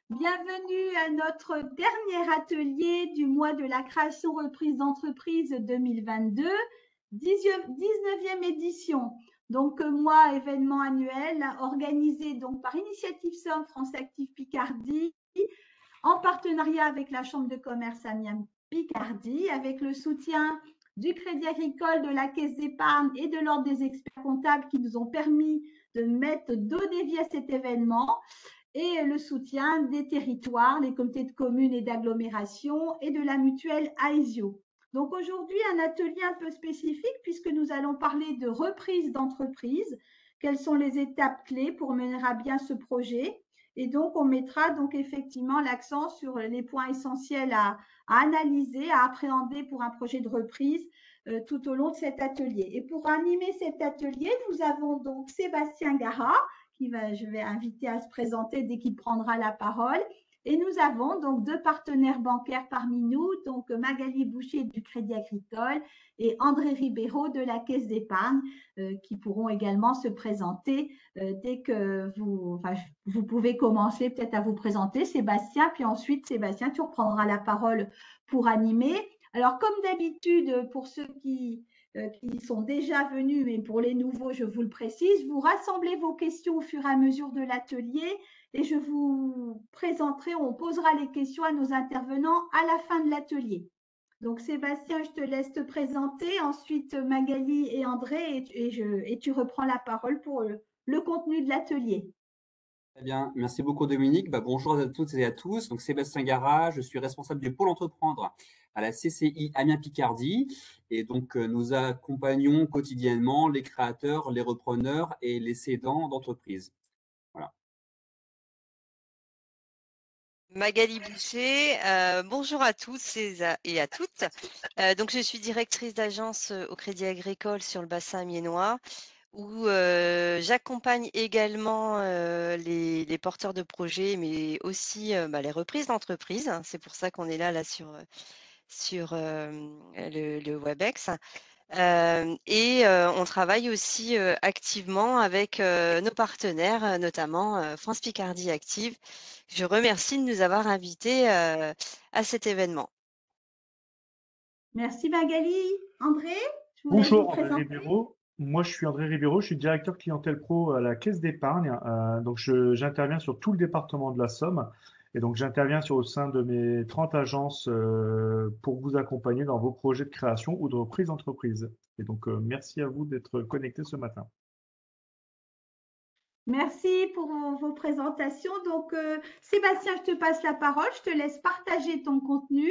Bienvenue à notre dernier atelier du mois de la création reprise d'entreprise 2022, 19e édition. Donc, mois événement annuel organisé donc par Initiative Somme France Active Picardie en partenariat avec la Chambre de commerce Amiens Picardie, avec le soutien du Crédit Agricole, de la Caisse d'épargne et de l'Ordre des experts comptables qui nous ont permis de donner vie à cet événement, et le soutien des territoires, les comités de communes et d'agglomération et de la mutuelle Aesio. Donc aujourd'hui, un atelier un peu spécifique puisque nous allons parler de reprise d'entreprise. Quelles sont les étapes clés pour mener à bien ce projet? Et donc, on mettra donc effectivement l'accent sur les points essentiels à analyser, à appréhender pour un projet de reprise tout au long de cet atelier. Et pour animer cet atelier, nous avons donc Sébastien Garat, je vais inviter à se présenter dès qu'il prendra la parole. Et nous avons donc deux partenaires bancaires parmi nous, donc Magali Boucher du Crédit Agricole et André Ribeiro de la Caisse d'épargne, qui pourront également se présenter dès que vous pouvez commencer peut-être à vous présenter, Sébastien, puis ensuite, Sébastien, tu reprendras la parole pour animer. Alors, comme d'habitude, pour ceux qui sont déjà venus, mais pour les nouveaux, je vous le précise, vous rassemblez vos questions au fur et à mesure de l'atelier et je vous présenterai, on posera les questions à nos intervenants à la fin de l'atelier. Donc, Sébastien, je te laisse te présenter, ensuite Magali et André, et tu reprends la parole pour le contenu de l'atelier. Très bien, merci beaucoup Dominique. Bonjour à toutes et à tous. Donc Sébastien Garat, je suis responsable du pôle entreprendre à la CCI Amiens Picardie. Et donc nous accompagnons quotidiennement les créateurs, les repreneurs et les cédants d'entreprises. Voilà. Magali Boucher, bonjour à tous et à toutes. Donc je suis directrice d'agence au Crédit Agricole sur le bassin amiénois, où j'accompagne également les porteurs de projets, mais aussi les reprises d'entreprise. C'est pour ça qu'on est là sur le WebEx. On travaille aussi activement avec nos partenaires, notamment France Picardie Active. Je remercie de nous avoir invités à cet événement. Merci Magali. André, je vous Bonjour, laisse vous André présenter. Ribeiro. Moi, je suis André Ribeiro, je suis directeur clientèle pro à la Caisse d'épargne. Donc, j'interviens sur tout le département de la Somme. Et donc, j'interviens au sein de mes 30 agences pour vous accompagner dans vos projets de création ou de reprise d'entreprise. Et donc, merci à vous d'être connectés ce matin. Merci pour vos présentations. Donc, Sébastien, je te passe la parole. Je te laisse partager ton contenu.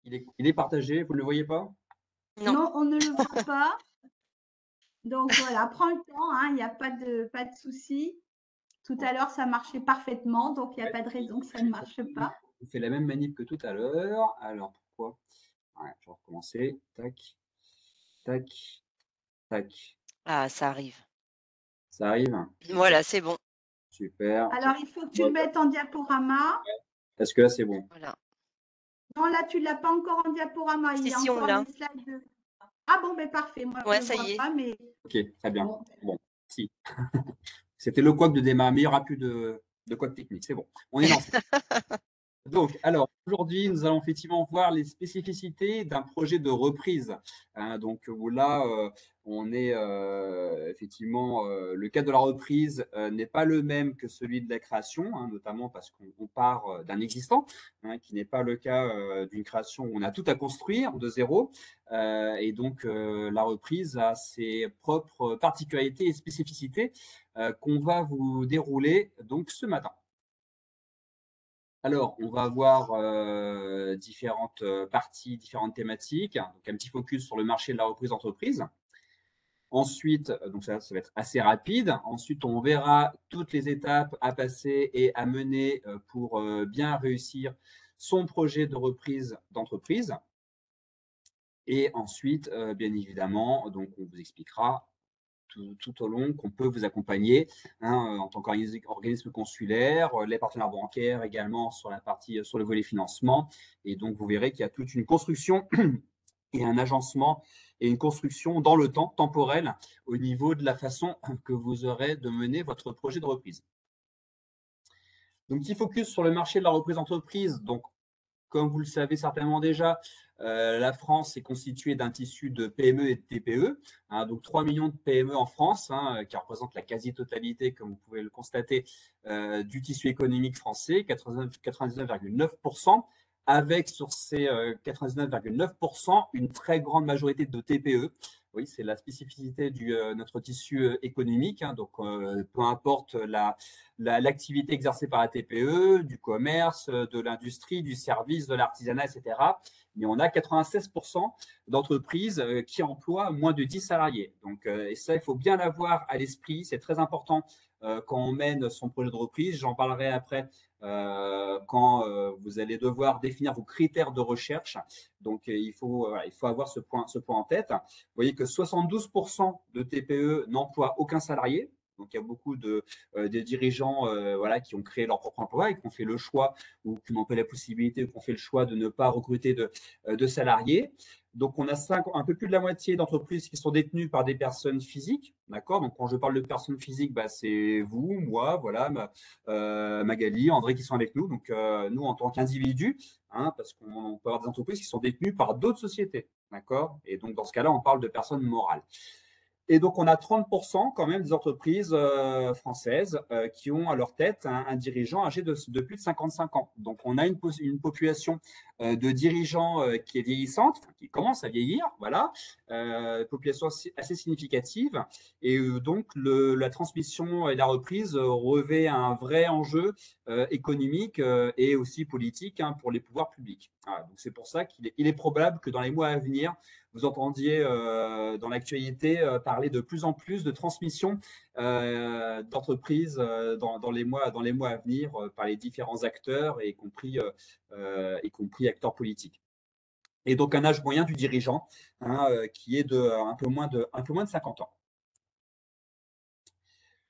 Il est partagé, vous ne le voyez pas? Non, on ne le voit pas. Donc, voilà, prends le temps, hein, il n'y a pas de souci. Tout à l'heure, ça marchait parfaitement, donc il n'y a pas de raison que ça ne marche pas. On fait la même manip que tout à l'heure. Alors, pourquoi? Ouais, je vais recommencer. Tac, tac, tac. Ah, ça arrive. Ça arrive? Voilà, c'est bon. Super. Alors, il faut que tu le mettes en diaporama. Est-ce que là, c'est bon? Voilà. Non, là, tu ne l'as pas encore en diaporama. Il y a Si, on encore l'a. des slides de… Ah bon, ben parfait. Moi, Ouais, je ça ne y vois est. pas, mais… Ok, très bien. Bon, si. C'était le couac de démarrer, mais il n'y aura plus de couac technique. C'est bon, on est lancé. Donc, alors, aujourd'hui, nous allons effectivement voir les spécificités d'un projet de reprise. Donc, là, on est effectivement, le cadre de la reprise n'est pas le même que celui de la création, notamment parce qu'on part d'un existant, qui n'est pas le cas d'une création où on a tout à construire de zéro. Et donc, la reprise a ses propres particularités et spécificités qu'on va vous dérouler donc ce matin. Alors, on va avoir différentes parties, différentes thématiques. Donc, un petit focus sur le marché de la reprise d'entreprise. Ensuite, donc ça va être assez rapide. Ensuite, on verra toutes les étapes à passer et à mener pour bien réussir son projet de reprise d'entreprise. Et ensuite, bien évidemment, donc on vous expliquera tout au long qu'on peut vous accompagner en tant qu'organisme consulaire, les partenaires bancaires également sur la partie, sur le volet financement. Et donc, vous verrez qu'il y a toute une construction et un agencement et une construction dans le temps, temporel, au niveau de la façon que vous aurez de mener votre projet de reprise. Donc, petit focus sur le marché de la reprise d'entreprise. Donc, comme vous le savez certainement déjà, la France est constituée d'un tissu de PME et de TPE, hein, donc 3 millions de PME en France, hein, qui représentent la quasi-totalité, comme vous pouvez le constater, du tissu économique français, 99,9%, avec sur ces 99,9% une très grande majorité de TPE. Oui, c'est la spécificité de notre tissu économique, hein, donc peu importe l'activité exercée par la TPE, du commerce, de l'industrie, du service, de l'artisanat, etc. Mais on a 96% d'entreprises qui emploient moins de 10 salariés. Donc, et ça, il faut bien l'avoir à l'esprit. C'est très important quand on mène son projet de reprise. J'en parlerai après quand vous allez devoir définir vos critères de recherche. Donc, il faut avoir ce point en tête. Vous voyez que 72% de TPE n'emploient aucun salarié. Donc, il y a beaucoup de dirigeants voilà, qui ont créé leur propre emploi et qui ont fait le choix ou qui n'ont pas la possibilité ou qui ont fait le choix de ne pas recruter de salariés. Donc, on a un peu plus de la moitié d'entreprises qui sont détenues par des personnes physiques. D'accord. Donc, quand je parle de personnes physiques, bah, c'est vous, moi, voilà, Magali, André qui sont avec nous. Donc, nous, en tant qu'individus, hein, parce qu'on peut avoir des entreprises qui sont détenues par d'autres sociétés. D'accord. Et donc, dans ce cas-là, on parle de personnes morales. Et donc, on a 30% quand même des entreprises françaises qui ont à leur tête un dirigeant âgé de plus de 55 ans. Donc, on a une population de dirigeants qui est vieillissante, qui commence à vieillir, voilà, population assez significative. Et donc, la transmission et la reprise revêt un vrai enjeu économique et aussi politique, hein, pour les pouvoirs publics. Voilà, donc, c'est pour ça qu'il est probable que dans les mois à venir, vous entendiez dans l'actualité parler de plus en plus de transmission d'entreprises dans les mois à venir par les différents acteurs, y compris acteurs politiques. Et donc un âge moyen du dirigeant, hein, qui est de un peu moins de 50 ans.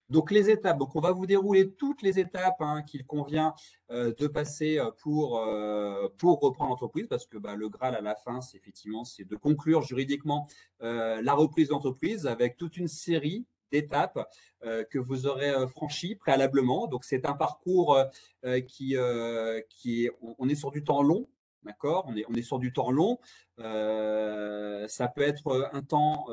Donc les étapes, donc on va vous dérouler toutes les étapes, hein, qu'il convient de passer pour reprendre l'entreprise, parce que bah, le Graal à la fin, c'est de conclure juridiquement la reprise d'entreprise avec toute une série d'étapes que vous aurez franchies préalablement. Donc c'est un parcours qui est, on est sur du temps long. D'accord, on est sur du temps long. Ça peut être un temps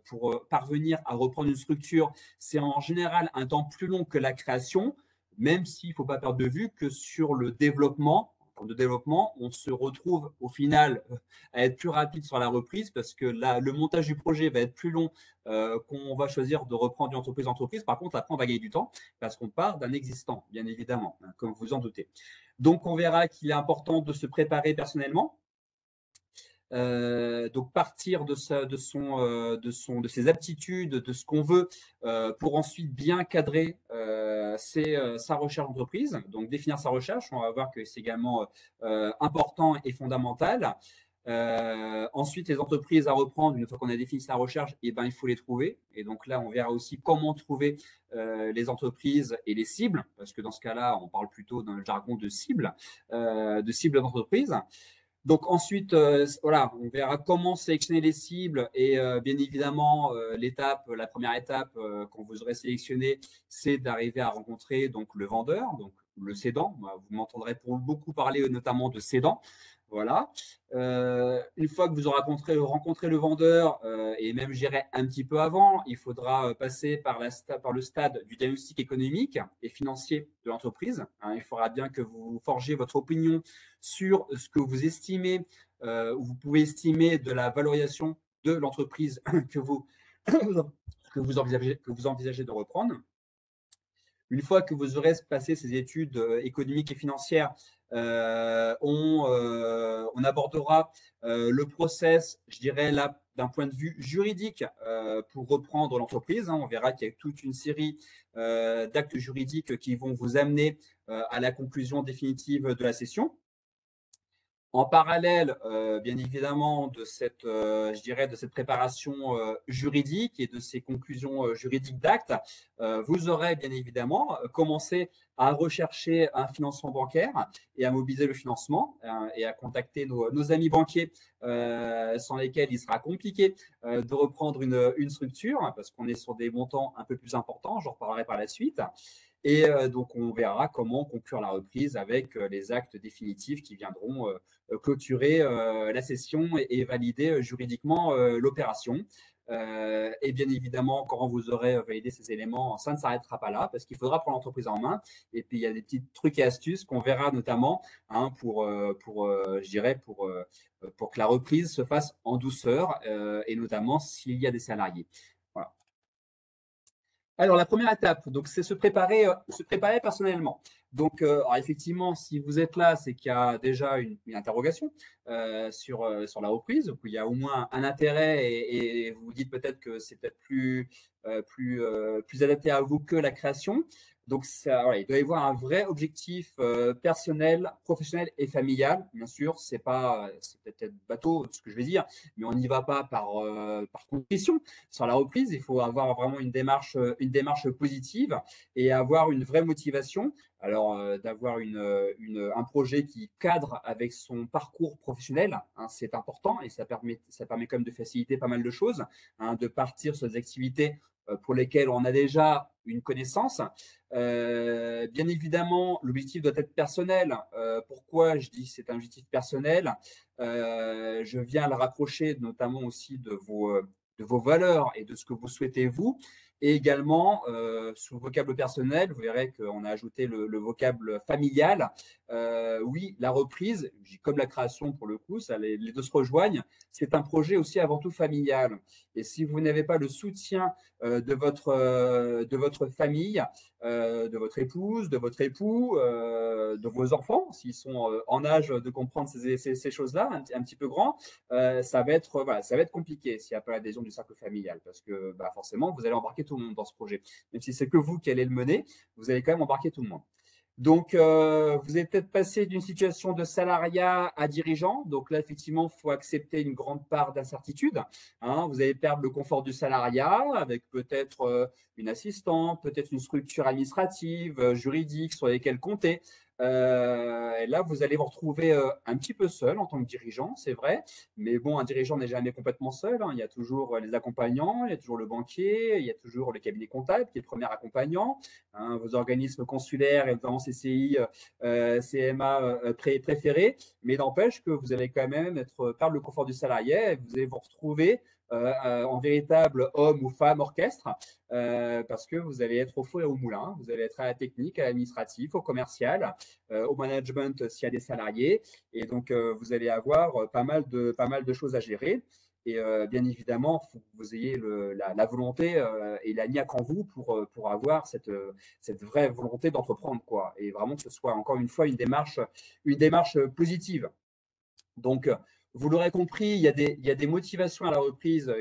pour parvenir à reprendre une structure. C'est en général un temps plus long que la création, même s'il ne faut pas perdre de vue que sur le développement, on se retrouve au final à être plus rapide sur la reprise, parce que là, le montage du projet va être plus long qu'on va choisir de reprendre d'entreprise en entreprise. Par contre, après, on va gagner du temps parce qu'on part d'un existant, bien évidemment, hein, comme vous en doutez. Donc, on verra qu'il est important de se préparer personnellement. Donc partir de ses aptitudes, de ce qu'on veut, pour ensuite bien cadrer sa recherche d'entreprise. Donc définir sa recherche, on va voir que c'est également important et fondamental. Ensuite, les entreprises à reprendre, une fois qu'on a défini sa recherche, et ben, il faut les trouver. Et donc là, on verra aussi comment trouver les entreprises et les cibles, parce que dans ce cas-là, on parle plutôt dans le jargon de cibles d'entreprise. Donc ensuite, voilà, on verra comment sélectionner les cibles, et bien évidemment, la première étape quand vous aurez sélectionné, c'est d'arriver à rencontrer donc le vendeur, donc le cédant. Vous m'entendrez pour beaucoup parler notamment de cédant. Voilà. Une fois que vous aurez rencontré le vendeur, et même j'irai un petit peu avant, il faudra passer par le stade du diagnostic économique et financier de l'entreprise. Hein, il faudra bien que vous forgiez votre opinion sur ce que vous estimez, ou vous pouvez estimer de la valorisation de l'entreprise que vous envisagez de reprendre. Une fois que vous aurez passé ces études économiques et financières, on abordera le process, je dirais là, d'un point de vue juridique, pour reprendre l'entreprise. On verra qu'il y a toute une série d'actes juridiques qui vont vous amener à la conclusion définitive de la cession. En parallèle, bien évidemment, de cette préparation juridique et de ces conclusions juridiques d'actes, vous aurez bien évidemment commencé à rechercher un financement bancaire et à mobiliser le financement, et à contacter nos amis banquiers, sans lesquels il sera compliqué de reprendre une structure, parce qu'on est sur des montants un peu plus importants. J'en reparlerai par la suite. Et donc, on verra comment conclure la reprise avec les actes définitifs qui viendront clôturer la session et valider juridiquement l'opération. Et bien évidemment, quand vous aurez validé ces éléments, ça ne s'arrêtera pas là parce qu'il faudra prendre l'entreprise en main. Et puis, il y a des petits trucs et astuces qu'on verra notamment je dirais, pour que la reprise se fasse en douceur et notamment s'il y a des salariés. Voilà. Alors, la première étape, donc, c'est se préparer personnellement. Donc, alors effectivement, si vous êtes là, c'est qu'il y a déjà une interrogation sur la reprise. Donc, il y a au moins un intérêt et vous vous dites peut-être que c'est peut-être plus adapté à vous que la création. Donc, ça, voilà, il doit y avoir un vrai objectif personnel, professionnel et familial. Bien sûr, c'est peut-être bateau ce que je vais dire, mais on n'y va pas par compétition. Sur la reprise, il faut avoir vraiment une démarche positive et avoir une vraie motivation. Alors, d'avoir un projet qui cadre avec son parcours professionnel, hein, c'est important et ça permet quand même de faciliter pas mal de choses, hein, de partir sur des activités pour lesquelles on a déjà une connaissance. Bien évidemment, l'objectif doit être personnel. Pourquoi je dis que c'est un objectif personnel? Je viens le rapprocher notamment aussi de vos valeurs et de ce que vous souhaitez vous. Et également, sous le vocable personnel, vous verrez qu'on a ajouté le vocable familial. Oui, la reprise, comme la création pour le coup, les deux se rejoignent. C'est un projet aussi avant tout familial. Et si vous n'avez pas le soutien de votre famille, de votre épouse, de votre époux, de vos enfants, s'ils sont en âge de comprendre ces choses-là, un petit peu grands, ça va être compliqué s'il n'y a pas l'adhésion du cercle familial, parce que forcément, vous allez embarquer tout le monde dans ce projet. Même si c'est que vous qui allez le mener, vous allez quand même embarquer tout le monde. Donc, vous êtes peut-être passé d'une situation de salariat à dirigeant. Donc là, effectivement, il faut accepter une grande part d'incertitude. Hein. Vous allez perdre le confort du salariat avec peut-être une assistante, peut-être une structure administrative, juridique sur lesquelles compter. Et là, vous allez vous retrouver un petit peu seul en tant que dirigeant, c'est vrai. Mais bon, un dirigeant n'est jamais complètement seul. Hein. Il y a toujours les accompagnants, il y a toujours le banquier, il y a toujours le cabinet comptable qui est le premier accompagnant, hein, vos organismes consulaires et notamment CCI, CMA préférés. Mais n'empêche que vous allez quand même perdre le confort du salarié et vous allez vous retrouver en véritable homme ou femme orchestre parce que vous allez être au four et au moulin, vous allez être à la technique, à l'administratif, au commercial, au management s'il y a des salariés et donc vous allez avoir pas mal de choses à gérer. Et bien évidemment, il faut que vous ayez la volonté et la niaque en vous pour avoir cette vraie volonté d'entreprendre, quoi. Et vraiment que ce soit encore une fois une démarche positive. Donc, vous l'aurez compris, il y a des motivations à la reprise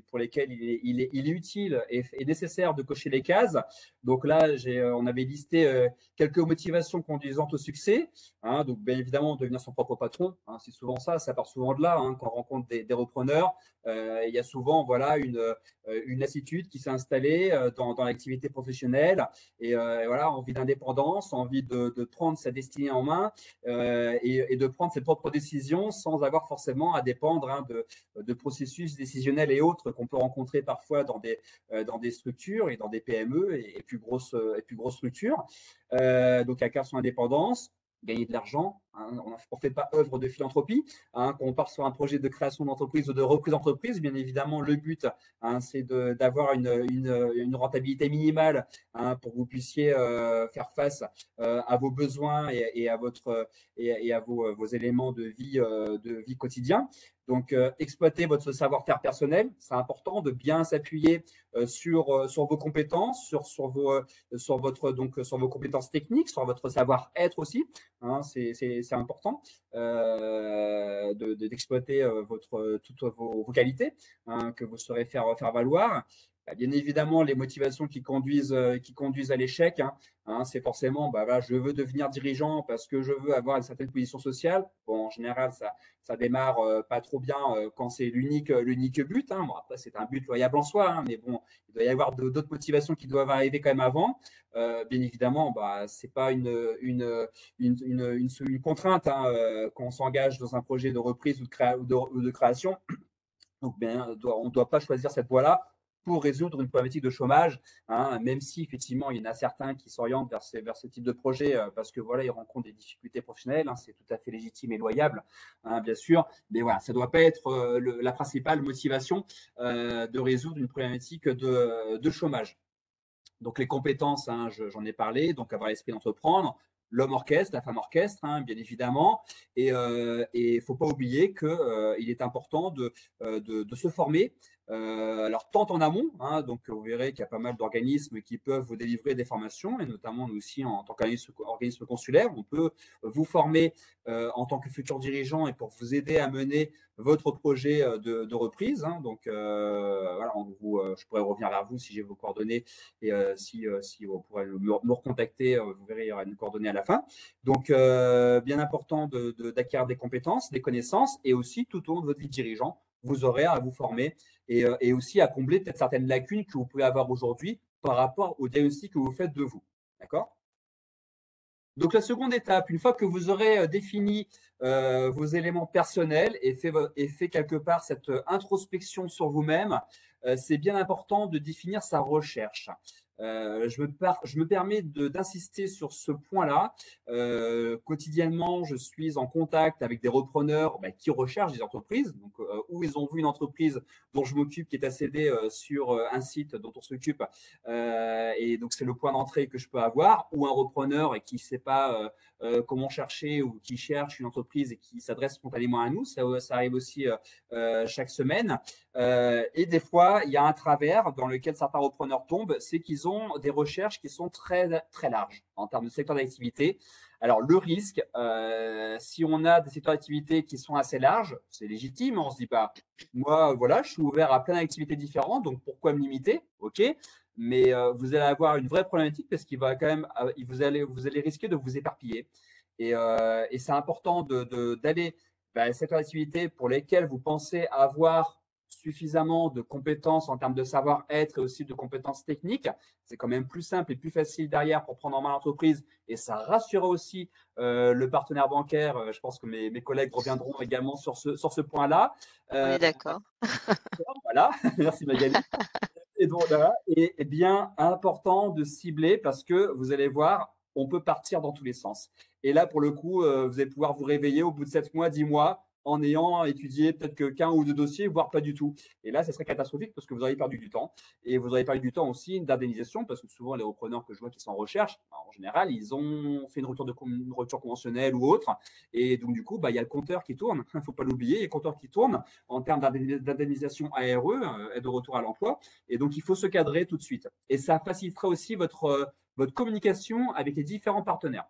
pour lesquelles il est utile et nécessaire de cocher les cases. Donc là, on avait listé quelques motivations conduisantes au succès. Hein, donc, bien évidemment, devenir son propre patron, hein, c'est souvent ça part souvent de là. Hein, quand on rencontre des repreneurs, il y a souvent une lassitude qui s'est installée dans l'activité professionnelle et voilà, envie d'indépendance, envie de prendre sa destinée en main et de prendre ses propres décisions sans avoir forcément à dépendre hein, de processus décisionnels et autres qu'on peut rencontrer parfois dans des structures et dans des PME et plus grosses structures. Donc, acquérir son indépendance, gagner de l'argent. Hein, on ne fait pas œuvre de philanthropie. Hein, quand on part sur un projet de création d'entreprise ou de reprise d'entreprise, bien évidemment, le but, hein, c'est d'avoir une rentabilité minimale hein, pour que vous puissiez faire face à vos besoins et à vos éléments de vie quotidien. Donc, exploiter votre savoir-faire personnel, c'est important de bien s'appuyer sur vos compétences, sur vos compétences techniques, sur votre savoir-être aussi. Hein, c'est important d'exploiter toutes vos qualités hein, que vous saurez faire valoir. Bien évidemment, les motivations qui conduisent à l'échec, hein, c'est forcément, voilà, je veux devenir dirigeant parce que je veux avoir une certaine position sociale. Bon, en général, ça démarre pas trop bien quand c'est l'unique but. Hein. Bon, après, c'est un but loyable en soi, hein, mais bon, il doit y avoir d'autres motivations qui doivent arriver quand même avant. Bien évidemment, c'est pas une contrainte hein, quand on s'engage dans un projet de reprise ou de création. Donc, on ne doit pas choisir cette voie-là. pour résoudre une problématique de chômage, hein, même si effectivement il y en a certains qui s'orientent vers ce type de projet parce que voilà, ils rencontrent des difficultés professionnelles, hein, c'est tout à fait légitime et loyable, hein, bien sûr, mais voilà, ça ne doit pas être la principale motivation de résoudre une problématique de chômage. Donc les compétences, hein, j'en ai parlé, donc avoir l'esprit d'entreprendre, l'homme orchestre, la femme orchestre, hein, bien évidemment, et il faut pas oublier que il est important de se former. Alors tant en amont, hein, donc vous verrez qu'il y a pas mal d'organismes qui peuvent vous délivrer des formations, et notamment nous aussi en tant qu'organisme consulaire, on peut vous former en tant que futur dirigeant et pour vous aider à mener votre projet de reprise. Hein, donc voilà, je pourrais revenir vers vous si j'ai vos coordonnées et si vous pourrez me recontacter, vous verrez, il y aura une coordonnée à la fin. Donc, bien important d'acquérir des compétences, des connaissances et aussi tout au long de votre vie de dirigeant, vous aurez à vous former et aussi à combler peut-être certaines lacunes que vous pouvez avoir aujourd'hui par rapport au diagnostic que vous faites de vous. D'accord ? Donc, la seconde étape, une fois que vous aurez défini vos éléments personnels et fait quelque part cette introspection sur vous-même, c'est bien important de définir sa recherche. Je me permets d'insister sur ce point-là. Quotidiennement, je suis en contact avec des repreneurs qui recherchent des entreprises, donc où ils ont vu une entreprise dont je m'occupe qui est accédée sur un site dont on s'occupe, et donc c'est le point d'entrée que je peux avoir, ou un repreneur et qui ne sait pas comment chercher ou qui cherche une entreprise et qui s'adresse spontanément à nous. Ça arrive aussi chaque semaine. Et des fois, il y a un travers dans lequel certains repreneurs tombent, c'est qu'ils ont des recherches qui sont très, très larges en termes de secteur d'activité. Alors, le risque, si on a des secteurs d'activité qui sont assez larges, c'est légitime. On se dit pas, moi, voilà, je suis ouvert à plein d'activités différentes, donc pourquoi me limiter? OK. Mais vous allez avoir une vraie problématique parce qu'il va quand même, vous allez risquer de vous éparpiller. Et c'est important d'aller vers les secteurs d'activité pour lesquels vous pensez avoir suffisamment de compétences en termes de savoir-être et aussi de compétences techniques. C'est quand même plus simple et plus facile derrière pour prendre en main l'entreprise et ça rassurera aussi le partenaire bancaire. Je pense que mes collègues reviendront également sur ce point-là. On est d'accord. Voilà, merci Magali. Et donc là, est bien important de cibler parce que vous allez voir, on peut partir dans tous les sens. Et là, pour le coup, vous allez pouvoir vous réveiller au bout de 7 mois, 10 mois, en ayant étudié peut-être qu'un ou deux dossiers, voire pas du tout. Et là, ça serait catastrophique parce que vous auriez perdu du temps. Et vous auriez perdu du temps aussi d'indemnisation parce que souvent, les repreneurs que je vois qui sont en recherche, en général, ils ont fait une rupture conventionnelle ou autre. Et donc, du coup, il y a le compteur qui tourne. Il ne faut pas l'oublier. Il y a le compteur qui tourne en termes d'indemnisation ARE, aide au retour à l'emploi. Et donc, il faut se cadrer tout de suite. Et ça facilitera aussi votre communication avec les différents partenaires.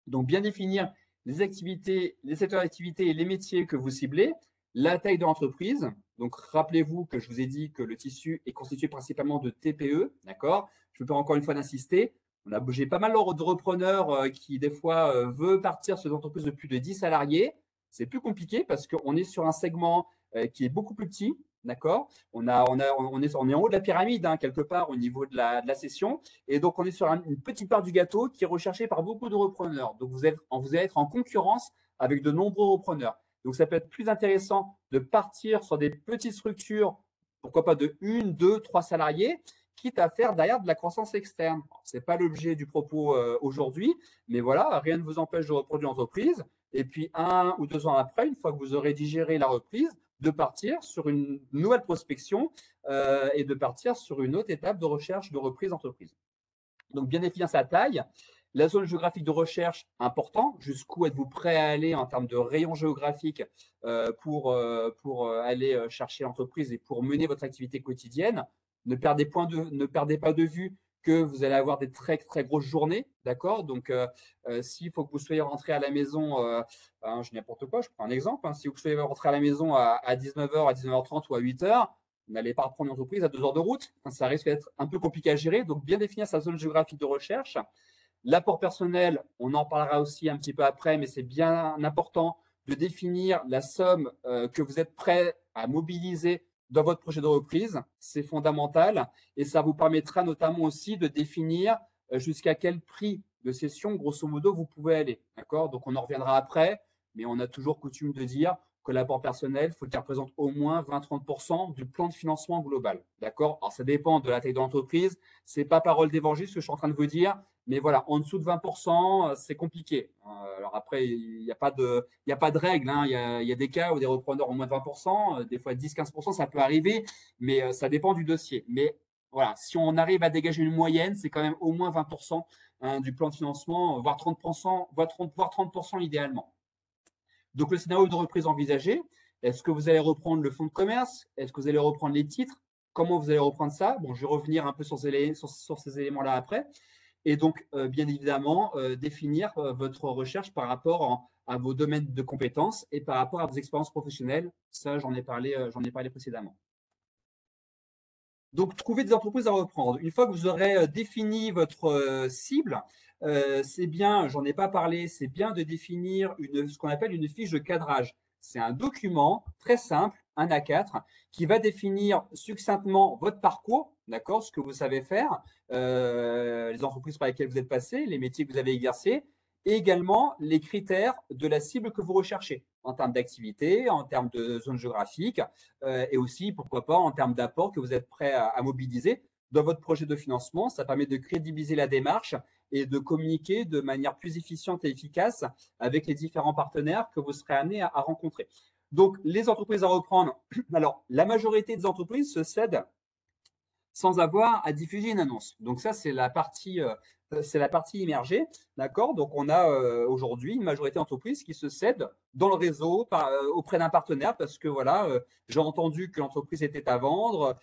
Donc, bien définir les activités, les secteurs d'activité et les métiers que vous ciblez, la taille de l'entreprise. Donc, rappelez-vous que je vous ai dit que le tissu est constitué principalement de TPE, d'accord? Je peux encore une fois d'insister. J'ai pas mal de repreneurs qui, des fois, veulent partir sur des entreprises de plus de 10 salariés. C'est plus compliqué parce qu'on est sur un segment qui est beaucoup plus petit, d'accord? On est en haut de la pyramide, hein, quelque part, au niveau de la session. Et donc, on est sur une petite part du gâteau qui est recherchée par beaucoup de repreneurs. Donc, vous allez être en concurrence avec de nombreux repreneurs. Donc, ça peut être plus intéressant de partir sur des petites structures, pourquoi pas de 1, 2, 3 salariés, quitte à faire derrière de la croissance externe. Ce n'est pas l'objet du propos aujourd'hui, mais voilà, rien ne vous empêche de reproduire l'entreprise. Et puis, 1 ou 2 ans après, une fois que vous aurez digéré la reprise, de partir sur une nouvelle prospection et de partir sur une autre étape de recherche de reprise d'entreprise. Donc, bien définir sa taille. La zone géographique de recherche, important. Jusqu'où êtes-vous prêt à aller en termes de rayon géographique pour aller chercher l'entreprise et pour mener votre activité quotidienne. Ne perdez pas de vue que vous allez avoir des très, très grosses journées, d'accord? Donc, s'il faut que vous soyez rentré à la maison, je dis n'importe quoi, je prends un exemple, hein, si vous soyez rentré à la maison à 19h, à 19h30 ou à 8h, vous n'allez pas reprendre une entreprise à 2 heures de route, ça risque d'être un peu compliqué à gérer, donc bien définir sa zone géographique de recherche. L'apport personnel, on en parlera aussi un petit peu après, mais c'est bien important de définir la somme que vous êtes prêt à mobiliser dans votre projet de reprise, c'est fondamental et ça vous permettra notamment aussi de définir jusqu'à quel prix de cession, grosso modo, vous pouvez aller. D'accord? Donc, on en reviendra après, mais on a toujours coutume de dire que l'apport personnel, il faut qu'il représente au moins 20-30% du plan de financement global. D'accord? Alors, ça dépend de la taille de l'entreprise. Ce n'est pas parole d'évangile ce que je suis en train de vous dire, mais voilà, en dessous de 20%, c'est compliqué. Alors après, il n'y a pas de règle. Hein. Il y a des cas où des repreneurs ont moins de 20%, des fois 10-15%, ça peut arriver, mais ça dépend du dossier. Mais voilà, si on arrive à dégager une moyenne, c'est quand même au moins 20% du plan de financement, voire 30%, voire 30% idéalement. Donc, le scénario de reprise envisagé, est-ce que vous allez reprendre le fonds de commerce? Est-ce que vous allez reprendre les titres? Comment vous allez reprendre ça? Bon, je vais revenir un peu sur ces éléments-là après. Et donc, bien évidemment, définir votre recherche par rapport à vos domaines de compétences et par rapport à vos expériences professionnelles. Ça, j'en ai parlé précédemment. Donc, trouver des entreprises à reprendre. Une fois que vous aurez défini votre cible, c'est bien, j'en ai pas parlé, c'est bien de définir ce qu'on appelle une fiche de cadrage. C'est un document très simple, un A4, qui va définir succinctement votre parcours, d'accord, ce que vous savez faire, les entreprises par lesquelles vous êtes passé, les métiers que vous avez exercés, et également les critères de la cible que vous recherchez en termes d'activité, en termes de zone géographique, et aussi, pourquoi pas, en termes d'apport que vous êtes prêt à mobiliser dans votre projet de financement. Ça permet de crédibiliser la démarche et de communiquer de manière plus efficiente et efficace avec les différents partenaires que vous serez amené à rencontrer. Donc, les entreprises à reprendre. Alors, la majorité des entreprises se cèdent sans avoir à diffuser une annonce. Donc ça, c'est la partie immergée, d'accord? Donc on a aujourd'hui une majorité d'entreprises qui se cèdent dans le réseau auprès d'un partenaire parce que voilà, j'ai entendu que l'entreprise était à vendre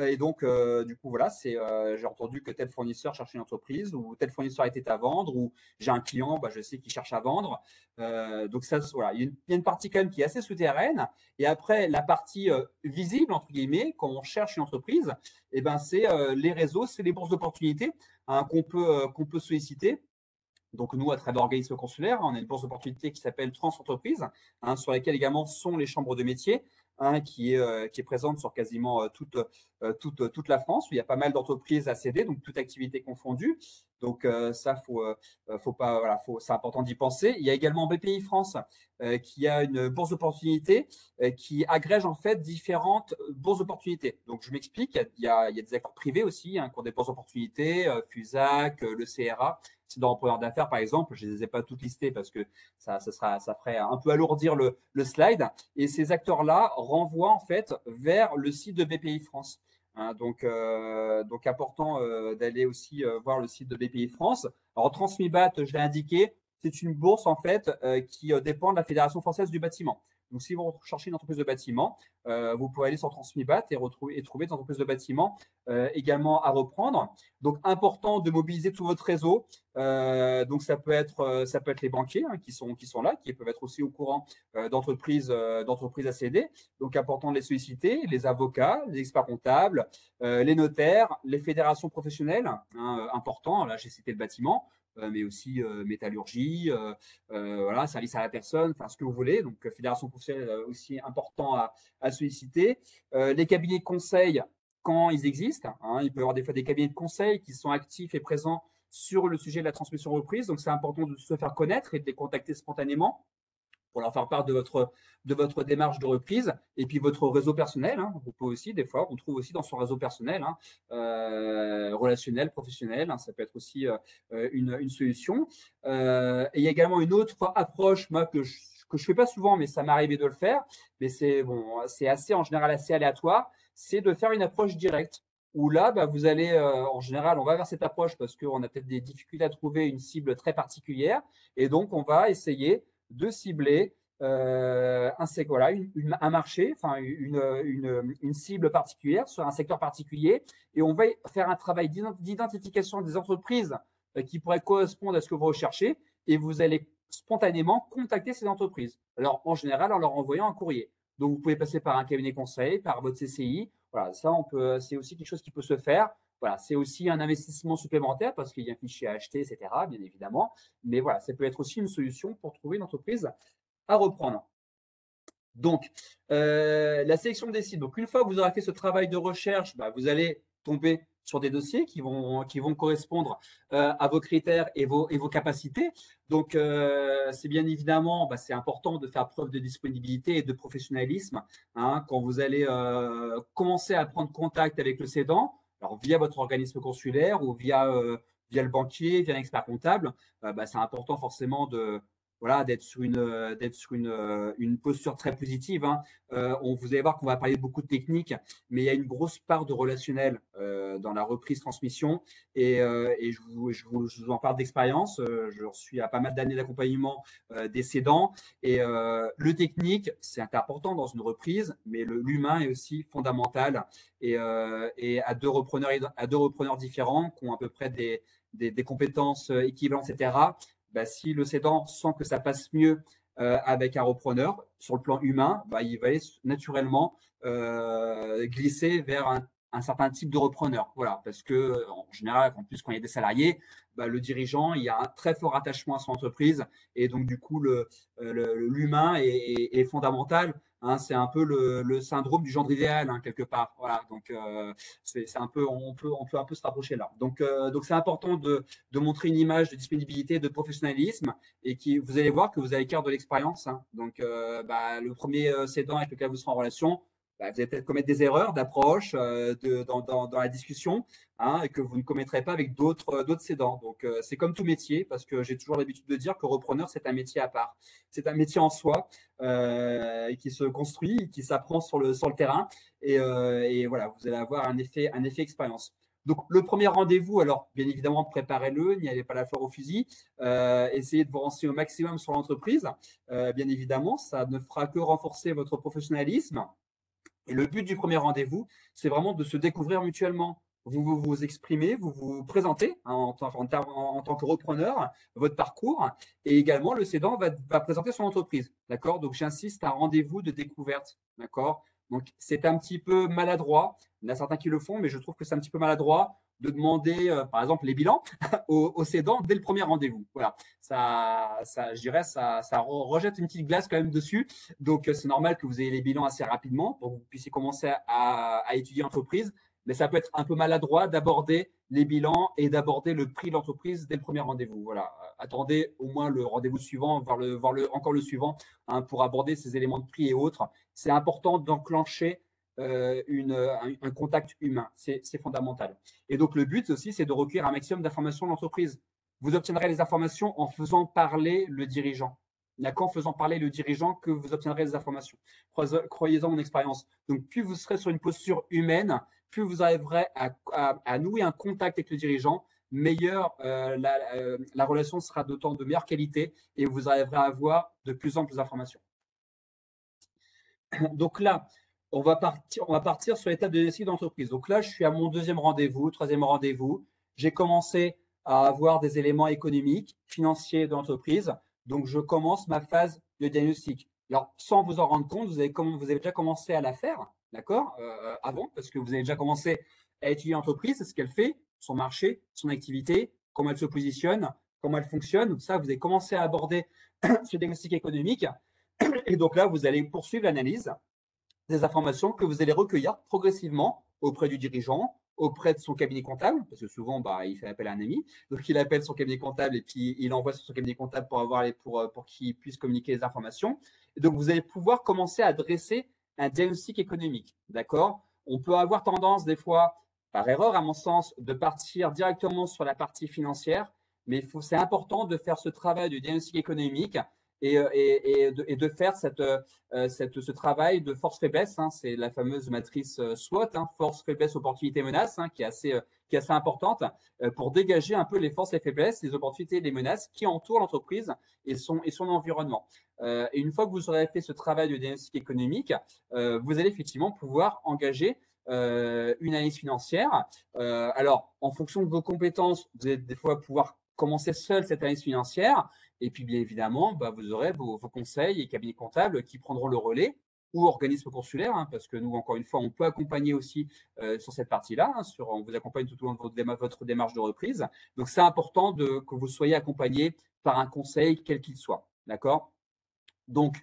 et donc du coup voilà, j'ai entendu que tel fournisseur cherchait une entreprise ou tel fournisseur était à vendre ou j'ai un client, bah, je sais qu'il cherche à vendre. Donc ça, voilà, il y a une partie quand même qui est assez souterraine et après la partie visible entre guillemets quand on cherche une entreprise. Eh ben, c'est les réseaux, c'est les bourses d'opportunités hein, qu'on peut solliciter. Donc, nous, à travers l'organisme consulaire, on a une bourse d'opportunités qui s'appelle Trans-Entreprise, hein, sur laquelle également sont les chambres de métiers, hein, qui est présente sur quasiment toute la France, où il y a pas mal d'entreprises à céder, donc toute activité confondue. Donc, ça, faut pas, voilà, c'est important d'y penser. Il y a également BPI France qui a une bourse d'opportunités qui agrège en fait différentes bourses d'opportunités. Donc, je m'explique, il y a des acteurs privés aussi hein, qui ont des bourses d'opportunités, FUSAC, le CRA. C'est dans Repreneur d'affaires, par exemple, je ne les ai pas toutes listées parce que ça ferait un peu alourdir le slide. Et ces acteurs-là renvoient en fait vers le site de BPI France. Hein, donc, important d'aller aussi voir le site de BPI France. Alors, Transmibat, je l'ai indiqué, c'est une bourse en fait qui dépend de la Fédération française du bâtiment. Donc, si vous recherchez une entreprise de bâtiment, vous pouvez aller sur Transmibat et trouver des entreprises de bâtiment également à reprendre. Donc, important de mobiliser tout votre réseau. Donc, ça peut être les banquiers hein, qui sont là, qui peuvent être aussi au courant d'entreprises à céder. Donc, important de les solliciter, les avocats, les experts comptables, les notaires, les fédérations professionnelles, hein, important. Là, j'ai cité le bâtiment. Mais aussi métallurgie, voilà, service à la personne, enfin ce que vous voulez. Donc, fédération professionnelle aussi important à solliciter. Les cabinets de conseil, quand ils existent, hein, il peut y avoir des fois des cabinets de conseil qui sont actifs et présents sur le sujet de la transmission reprise. Donc, c'est important de se faire connaître et de les contacter spontanément pour leur faire part de votre démarche de reprise et puis votre réseau personnel. Hein, vous pouvez aussi, des fois, on trouve aussi dans son réseau personnel, hein, relationnel, professionnel, hein, ça peut être aussi une solution. Et il y a également une autre approche, moi, que je fais pas souvent, mais ça m'est arrivé de le faire, mais c'est en général assez aléatoire, c'est de faire une approche directe. Où là, bah, vous allez, en général, on va vers cette approche parce qu'on a peut-être des difficultés à trouver une cible très particulière. Et donc, on va essayer de cibler un marché, enfin une cible particulière sur un secteur particulier, et on va faire un travail d'identification des entreprises qui pourraient correspondre à ce que vous recherchez, et vous allez spontanément contacter ces entreprises. Alors en général en leur envoyant un courrier. Donc vous pouvez passer par un cabinet conseil, par votre CCI. Voilà, ça c'est aussi quelque chose qui peut se faire. Voilà, c'est aussi un investissement supplémentaire parce qu'il y a un fichier à acheter, etc., bien évidemment. Mais voilà, ça peut être aussi une solution pour trouver une entreprise à reprendre. Donc, la sélection des sites. Donc, une fois que vous aurez fait ce travail de recherche, bah, vous allez tomber sur des dossiers qui vont correspondre à vos critères et vos capacités. Donc, c'est bien évidemment, c'est important de faire preuve de disponibilité et de professionnalisme hein, quand vous allez commencer à prendre contact avec le cédant, alors via votre organisme consulaire ou via le banquier, via l'expert comptable. C'est important forcément d'être sur une posture très positive. Hein. Vous allez voir qu'on va parler beaucoup de technique, mais il y a une grosse part de relationnel dans la reprise-transmission. Et je vous en parle d'expérience. Je suis à pas mal d'années d'accompagnement des cédants. Et le technique, c'est important dans une reprise, mais l'humain est aussi fondamental. Et à deux repreneurs différents qui ont à peu près des compétences équivalentes, etc., si le cédant sent que ça passe mieux avec un repreneur sur le plan humain, il va naturellement glisser vers un certain type de repreneur. Voilà, parce que en général, en plus quand il y a des salariés, le dirigeant, il y a un très fort attachement à son entreprise et donc du coup l'humain est fondamental. Hein, c'est un peu le syndrome du gendre idéal hein, quelque part. Voilà, donc c'est un peu, on peut un peu se rapprocher là. Donc c'est important de montrer une image de disponibilité, de professionnalisme et vous allez voir que vous avez cœur de l'expérience. Hein. Donc le premier cédant avec lequel vous serez en relation, vous allez peut-être commettre des erreurs d'approche dans la discussion hein, et que vous ne commettrez pas avec d'autres cédants. Donc, c'est comme tout métier parce que j'ai toujours l'habitude de dire que repreneur, c'est un métier à part. C'est un métier en soi qui se construit, qui s'apprend sur le terrain et voilà, vous allez avoir un effet expérience. Donc, le premier rendez-vous, alors bien évidemment, préparez-le, n'y allez pas la fleur au fusil, essayez de vous renseigner au maximum sur l'entreprise. Bien évidemment, ça ne fera que renforcer votre professionnalisme. Et le but du premier rendez-vous, c'est vraiment de se découvrir mutuellement. Vous exprimez, vous vous présentez hein, en tant que repreneur, votre parcours, et également le cédant va présenter son entreprise. D'accord? Donc, j'insiste, un rendez-vous de découverte. D'accord? Donc, c'est un petit peu maladroit. Il y en a certains qui le font, mais je trouve que c'est un petit peu maladroit de demander, par exemple, les bilans au cédant dès le premier rendez-vous. Voilà. Je dirais, ça rejette une petite glace quand même dessus. Donc, c'est normal que vous ayez les bilans assez rapidement pour que vous puissiez commencer à étudier l'entreprise. Mais ça peut être un peu maladroit d'aborder les bilans et d'aborder le prix de l'entreprise dès le premier rendez-vous. Voilà. Attendez au moins le rendez-vous suivant, voir encore le suivant hein, pour aborder ces éléments de prix et autres. C'est important d'enclencher un contact humain. C'est fondamental. Et donc, le but aussi, c'est de recueillir un maximum d'informations de l'entreprise. Vous obtiendrez les informations en faisant parler le dirigeant. Il n'y a qu'en faisant parler le dirigeant que vous obtiendrez les informations. Croyez-en mon expérience. Donc, plus vous serez sur une posture humaine, plus vous arriverez à nouer un contact avec le dirigeant, meilleure la relation sera d'autant de meilleure qualité et vous arriverez à avoir de plus en plus d'informations. Donc là, on va partir sur l'étape de diagnostic d'entreprise. Donc là, je suis à mon deuxième rendez-vous, troisième rendez-vous. J'ai commencé à avoir des éléments économiques, financiers de l'entreprise. Donc, je commence ma phase de diagnostic. Alors, sans vous en rendre compte, vous avez déjà commencé à la faire, d'accord, avant, parce que vous avez déjà commencé à étudier l'entreprise, ce qu'elle fait, son marché, son activité, comment elle se positionne, comment elle fonctionne. Donc ça, vous avez commencé à aborder ce diagnostic économique. Et donc là, vous allez poursuivre l'analyse des informations que vous allez recueillir progressivement auprès du dirigeant, auprès de son cabinet comptable, parce que souvent, il fait appel à un ami. Donc, il appelle son cabinet comptable et puis il envoie sur son cabinet comptable pour qu'il puisse communiquer les informations. Et donc, vous allez pouvoir commencer à dresser un diagnostic économique. D'accord? On peut avoir tendance, des fois, par erreur, à mon sens, de partir directement sur la partie financière, mais c'est important de faire ce travail de diagnostic économique et de faire ce travail de force-faiblesse. Hein, c'est la fameuse matrice SWOT, hein, force, faiblesse, opportunité, menace, hein, qui est assez importante pour dégager un peu les forces, les faiblesses, les opportunités, les menaces qui entourent l'entreprise et son environnement. Et une fois que vous aurez fait ce travail de diagnostic économique, vous allez effectivement pouvoir engager une analyse financière. Alors, en fonction de vos compétences, vous allez des fois pouvoir commencer seul cette analyse financière. Et puis, bien évidemment, vous aurez vos conseils et cabinets comptables qui prendront le relais ou organismes consulaires, hein, parce que nous, encore une fois, on peut accompagner aussi sur cette partie-là. Hein, on vous accompagne tout au long de votre démarche de reprise. Donc, c'est important que vous soyez accompagné par un conseil, quel qu'il soit. D'accord? Donc,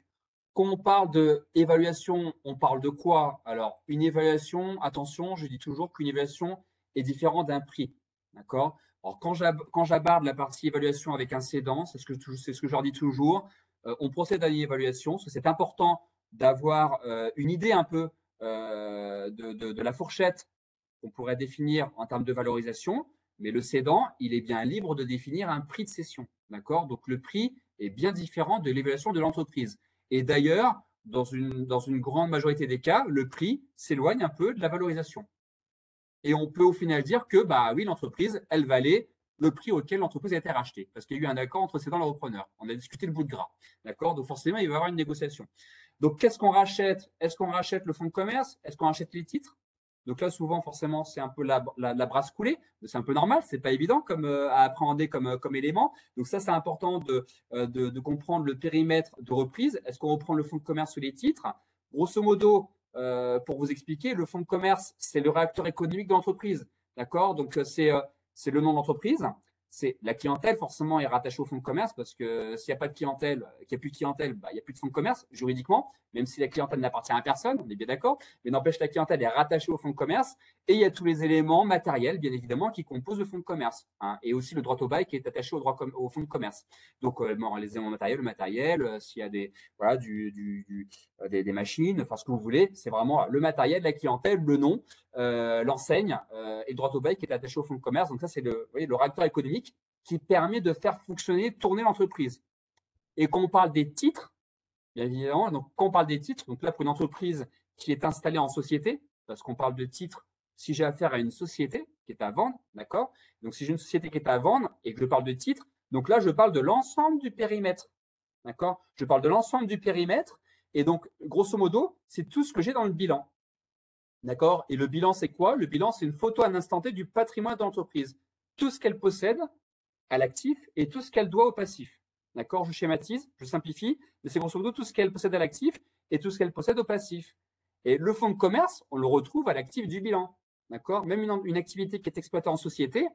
quand on parle d'évaluation, on parle de quoi? Alors, une évaluation, attention, je dis toujours qu'une évaluation est différent d'un prix. D'accord? Alors, quand j'abarde la partie évaluation avec un cédant, c'est ce que je leur dis toujours, on procède à une évaluation, parce que c'est important d'avoir une idée un peu de la fourchette qu'on pourrait définir en termes de valorisation, mais le cédant, il est bien libre de définir un prix de cession. D'accord? Donc, le prix est bien différent de l'évaluation de l'entreprise. Et d'ailleurs, dans une grande majorité des cas, le prix s'éloigne un peu de la valorisation. Et on peut au final dire que, bah oui, l'entreprise, elle valait le prix auquel l'entreprise a été rachetée, parce qu'il y a eu un accord entre cédant et le repreneur. On a discuté le bout de gras. D'accord? Donc, forcément, il va y avoir une négociation. Donc, qu'est-ce qu'on rachète? Est-ce qu'on rachète le fonds de commerce? Est-ce qu'on rachète les titres? Donc là, souvent, forcément, c'est un peu la brasse coulée. C'est un peu normal, c'est pas évident à appréhender comme élément. Donc ça, c'est important de comprendre le périmètre de reprise. Est-ce qu'on reprend le fonds de commerce ou les titres? Grosso modo, pour vous expliquer, le fonds de commerce, c'est le réacteur économique de l'entreprise. D'accord? Donc c'est le nom de l'entreprise. C'est la clientèle, forcément, est rattachée au fonds de commerce parce que s'il n'y a pas de clientèle, qu'il n'y a plus de clientèle, bah, il n'y a plus de fonds de commerce juridiquement, même si la clientèle n'appartient à personne, on est bien d'accord, mais n'empêche la clientèle est rattachée au fonds de commerce et il y a tous les éléments matériels, bien évidemment, qui composent le fonds de commerce, hein, et aussi le droit au bail qui est attaché au fonds de commerce. Donc, les éléments matériels, le matériel, s'il y a des machines, enfin ce que vous voulez, c'est vraiment le matériel, la clientèle, le nom, l'enseigne et le droit au bail qui est attaché au fonds de commerce. Donc ça, c'est le réacteur économique qui permet de faire fonctionner, tourner l'entreprise. Et quand on parle des titres, bien évidemment, donc quand on parle des titres, donc là pour une entreprise qui est installée en société, parce qu'on parle de titres, si j'ai affaire à une société qui est à vendre, d'accord? Donc si j'ai une société qui est à vendre et que je parle de titres, donc là je parle de l'ensemble du périmètre, d'accord? Je parle de l'ensemble du périmètre et donc grosso modo, c'est tout ce que j'ai dans le bilan. D'accord? Et le bilan, c'est quoi? Le bilan, c'est une photo à un instant T du patrimoine de l'entreprise. Tout ce qu'elle possède à l'actif et tout ce qu'elle doit au passif. D'accord? Je schématise, je simplifie, mais c'est grosso modo tout ce qu'elle possède à l'actif et tout ce qu'elle possède au passif. Et le fonds de commerce, on le retrouve à l'actif du bilan. D'accord? Même une activité qui est exploitée en société,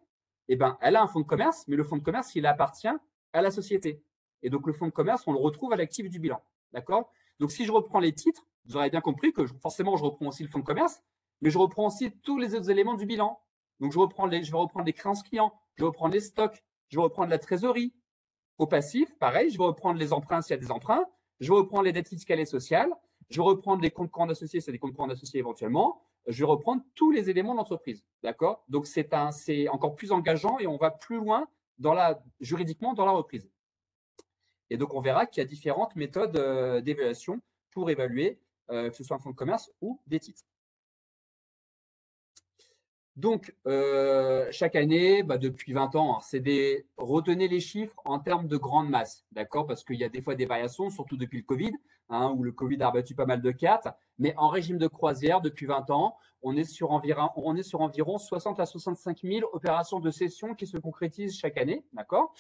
eh ben, elle a un fonds de commerce, mais le fonds de commerce, il appartient à la société. Et donc, le fonds de commerce, on le retrouve à l'actif du bilan. D'accord? Donc, si je reprends les titres, vous aurez bien compris que forcément, je reprends aussi le fonds de commerce, mais je reprends aussi tous les autres éléments du bilan. Donc, je vais reprendre les créances clients, je vais reprendre les stocks, je vais reprendre la trésorerie. Au passif, pareil, je vais reprendre les emprunts s'il y a des emprunts, je vais reprendre les dettes fiscales et sociales, je vais reprendre les comptes courants associés s'il y a des comptes courants associés éventuellement, je vais reprendre tous les éléments de l'entreprise. D'accord? Donc, c'est encore plus engageant et on va plus loin juridiquement dans la reprise. Et donc, on verra qu'il y a différentes méthodes d'évaluation pour évaluer que ce soit un fonds de commerce ou des titres. Donc, chaque année, depuis 20 ans, retenez les chiffres en termes de grande masse, d'accord? Parce qu'il y a des fois des variations, surtout depuis le Covid, où le Covid a abattu pas mal de cartes. Mais en régime de croisière, depuis 20 ans, on est sur environ 60 à 65 000 opérations de cession qui se concrétisent chaque année, d'accord?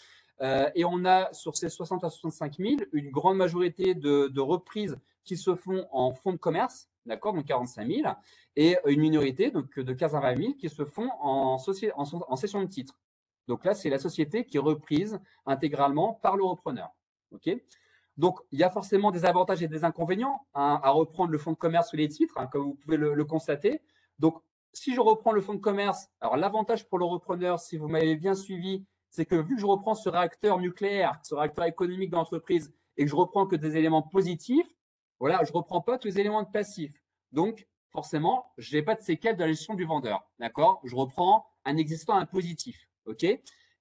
Et on a sur ces 60 à 65 000 une grande majorité de reprises qui se font en fonds de commerce, d'accord, donc 45 000, et une minorité donc de 15 à 20 000 qui se font en cession de titres. Donc là, c'est la société qui est reprise intégralement par le repreneur. Ok. Donc, il y a forcément des avantages et des inconvénients à reprendre le fonds de commerce ou les titres, comme vous pouvez le constater. Donc, si je reprends le fonds de commerce, alors l'avantage pour le repreneur, si vous m'avez bien suivi, c'est que vu que je reprends ce réacteur nucléaire, ce réacteur économique de l'entreprise, et que je reprends que des éléments positifs, voilà, je ne reprends pas tous les éléments de passifs. Donc, forcément, je n'ai pas de séquelles de la gestion du vendeur. D'accord? Je reprends un existant, un positif. OK?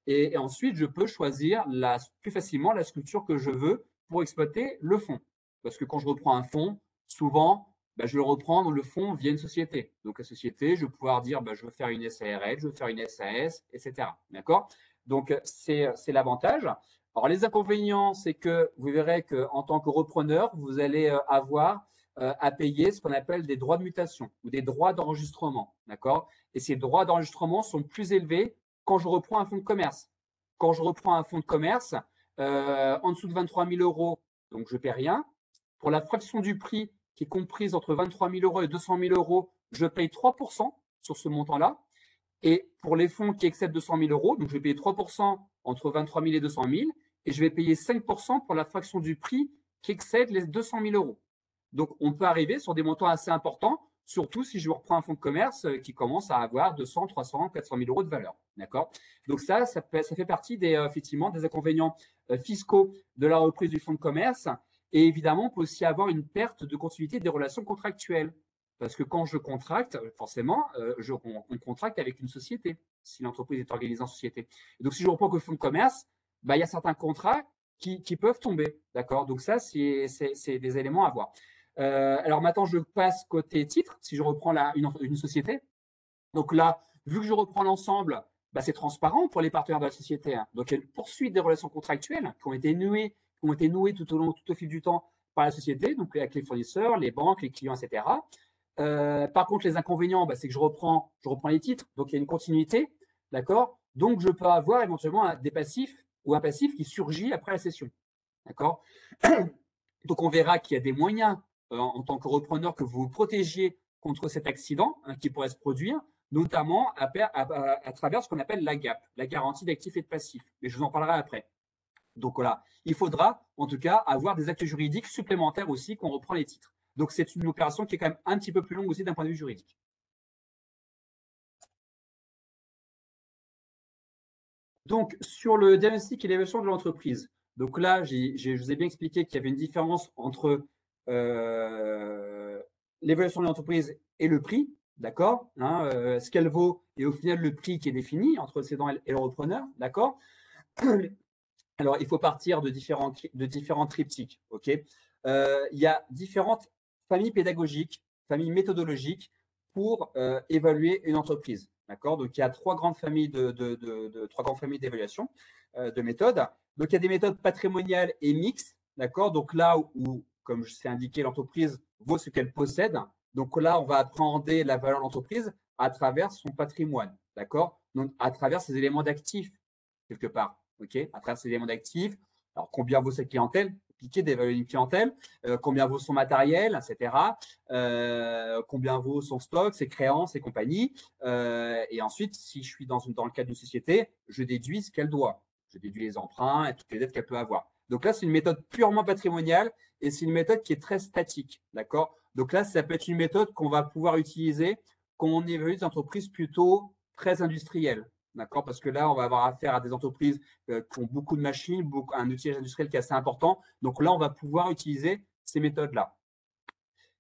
Et ensuite, je peux choisir plus facilement la structure que je veux pour exploiter le fonds. Parce que quand je reprends un fonds, souvent, je le reprends le fonds via une société. Donc, la société, je vais pouvoir dire, je veux faire une SARL, je veux faire une SAS, etc. D'accord? Donc, c'est l'avantage. Alors, les inconvénients, c'est que vous verrez qu'en tant que repreneur, vous allez avoir à payer ce qu'on appelle des droits de mutation ou des droits d'enregistrement. D'accord? Et ces droits d'enregistrement sont plus élevés quand je reprends un fonds de commerce. Quand je reprends un fonds de commerce, en dessous de 23 000 euros, donc je ne paie rien. Pour la fraction du prix qui est comprise entre 23 000 euros et 200 000 euros, je paye 3% sur ce montant-là. Et pour les fonds qui excèdent 200 000 euros, donc je vais payer 3% entre 23 000 et 200 000, et je vais payer 5% pour la fraction du prix qui excède les 200 000 euros. Donc, on peut arriver sur des montants assez importants, surtout si je reprends un fonds de commerce qui commence à avoir 200, 300, 400 000 euros de valeur. D'accord? Donc ça fait partie effectivement des inconvénients fiscaux de la reprise du fonds de commerce. Et évidemment, on peut aussi avoir une perte de continuité des relations contractuelles. Parce que quand je contracte, forcément, on contracte avec une société, si l'entreprise est organisée en société. Et donc, si je reprends que le fonds de commerce, il y a certains contrats qui peuvent tomber. D'accord? Donc ça, c'est des éléments à voir. Alors maintenant, je passe côté titre, si je reprends une société. Donc là, vu que je reprends l'ensemble, c'est transparent pour les partenaires de la société. Hein. Donc il y a une poursuite des relations contractuelles qui ont été nouées tout au fil du temps par la société, donc avec les fournisseurs, les banques, les clients, etc. Par contre, les inconvénients, c'est que je reprends les titres, donc il y a une continuité, d'accord? Donc je peux avoir éventuellement des passifs ou un passif qui surgit après la cession, d'accord? Donc on verra qu'il y a des moyens en tant que repreneur que vous vous protégiez contre cet accident qui pourrait se produire, notamment à travers ce qu'on appelle la GAP, la garantie d'actifs et de passifs. Mais je vous en parlerai après. Donc voilà, il faudra en tout cas avoir des actes juridiques supplémentaires aussi quand on reprend les titres. Donc c'est une opération qui est quand même un petit peu plus longue aussi d'un point de vue juridique. Donc sur le diagnostic et l'évaluation de l'entreprise, donc là, je vous ai bien expliqué qu'il y avait une différence entre l'évaluation de l'entreprise et le prix, d'accord, hein, ce qu'elle vaut et au final le prix qui est défini entre le cédant et le repreneur, d'accord. Alors, il faut partir de différents triptyques, ok. Il y a différentes familles pédagogiques, familles méthodologiques pour évaluer une entreprise, d'accord. Donc, il y a trois grandes familles d'évaluation de méthodes. Donc, il y a des méthodes patrimoniales et mixtes, d'accord. Donc là où, comme je sais indiqué, l'entreprise vaut ce qu'elle possède. Donc là, on va appréhender la valeur de l'entreprise à travers son patrimoine, d'accord. Donc, à travers ses éléments d'actifs, quelque part. Okay, à travers ces éléments d'actifs. Alors, combien vaut cette clientèle? Compliqué d'évaluer une clientèle. Combien vaut son matériel, etc. Combien vaut son stock, ses créances et compagnie. Et ensuite, si je suis dans le cadre d'une société, je déduis ce qu'elle doit. Je déduis les emprunts et toutes les dettes qu'elle peut avoir. Donc là, c'est une méthode purement patrimoniale et c'est une méthode qui est très statique. D'accord? Donc là, ça peut être une méthode qu'on va pouvoir utiliser quand on évalue des entreprises plutôt très industrielles. D'accord? Parce que là, on va avoir affaire à des entreprises qui ont beaucoup de machines, un outillage industriel qui est assez important. Donc là, on va pouvoir utiliser ces méthodes-là.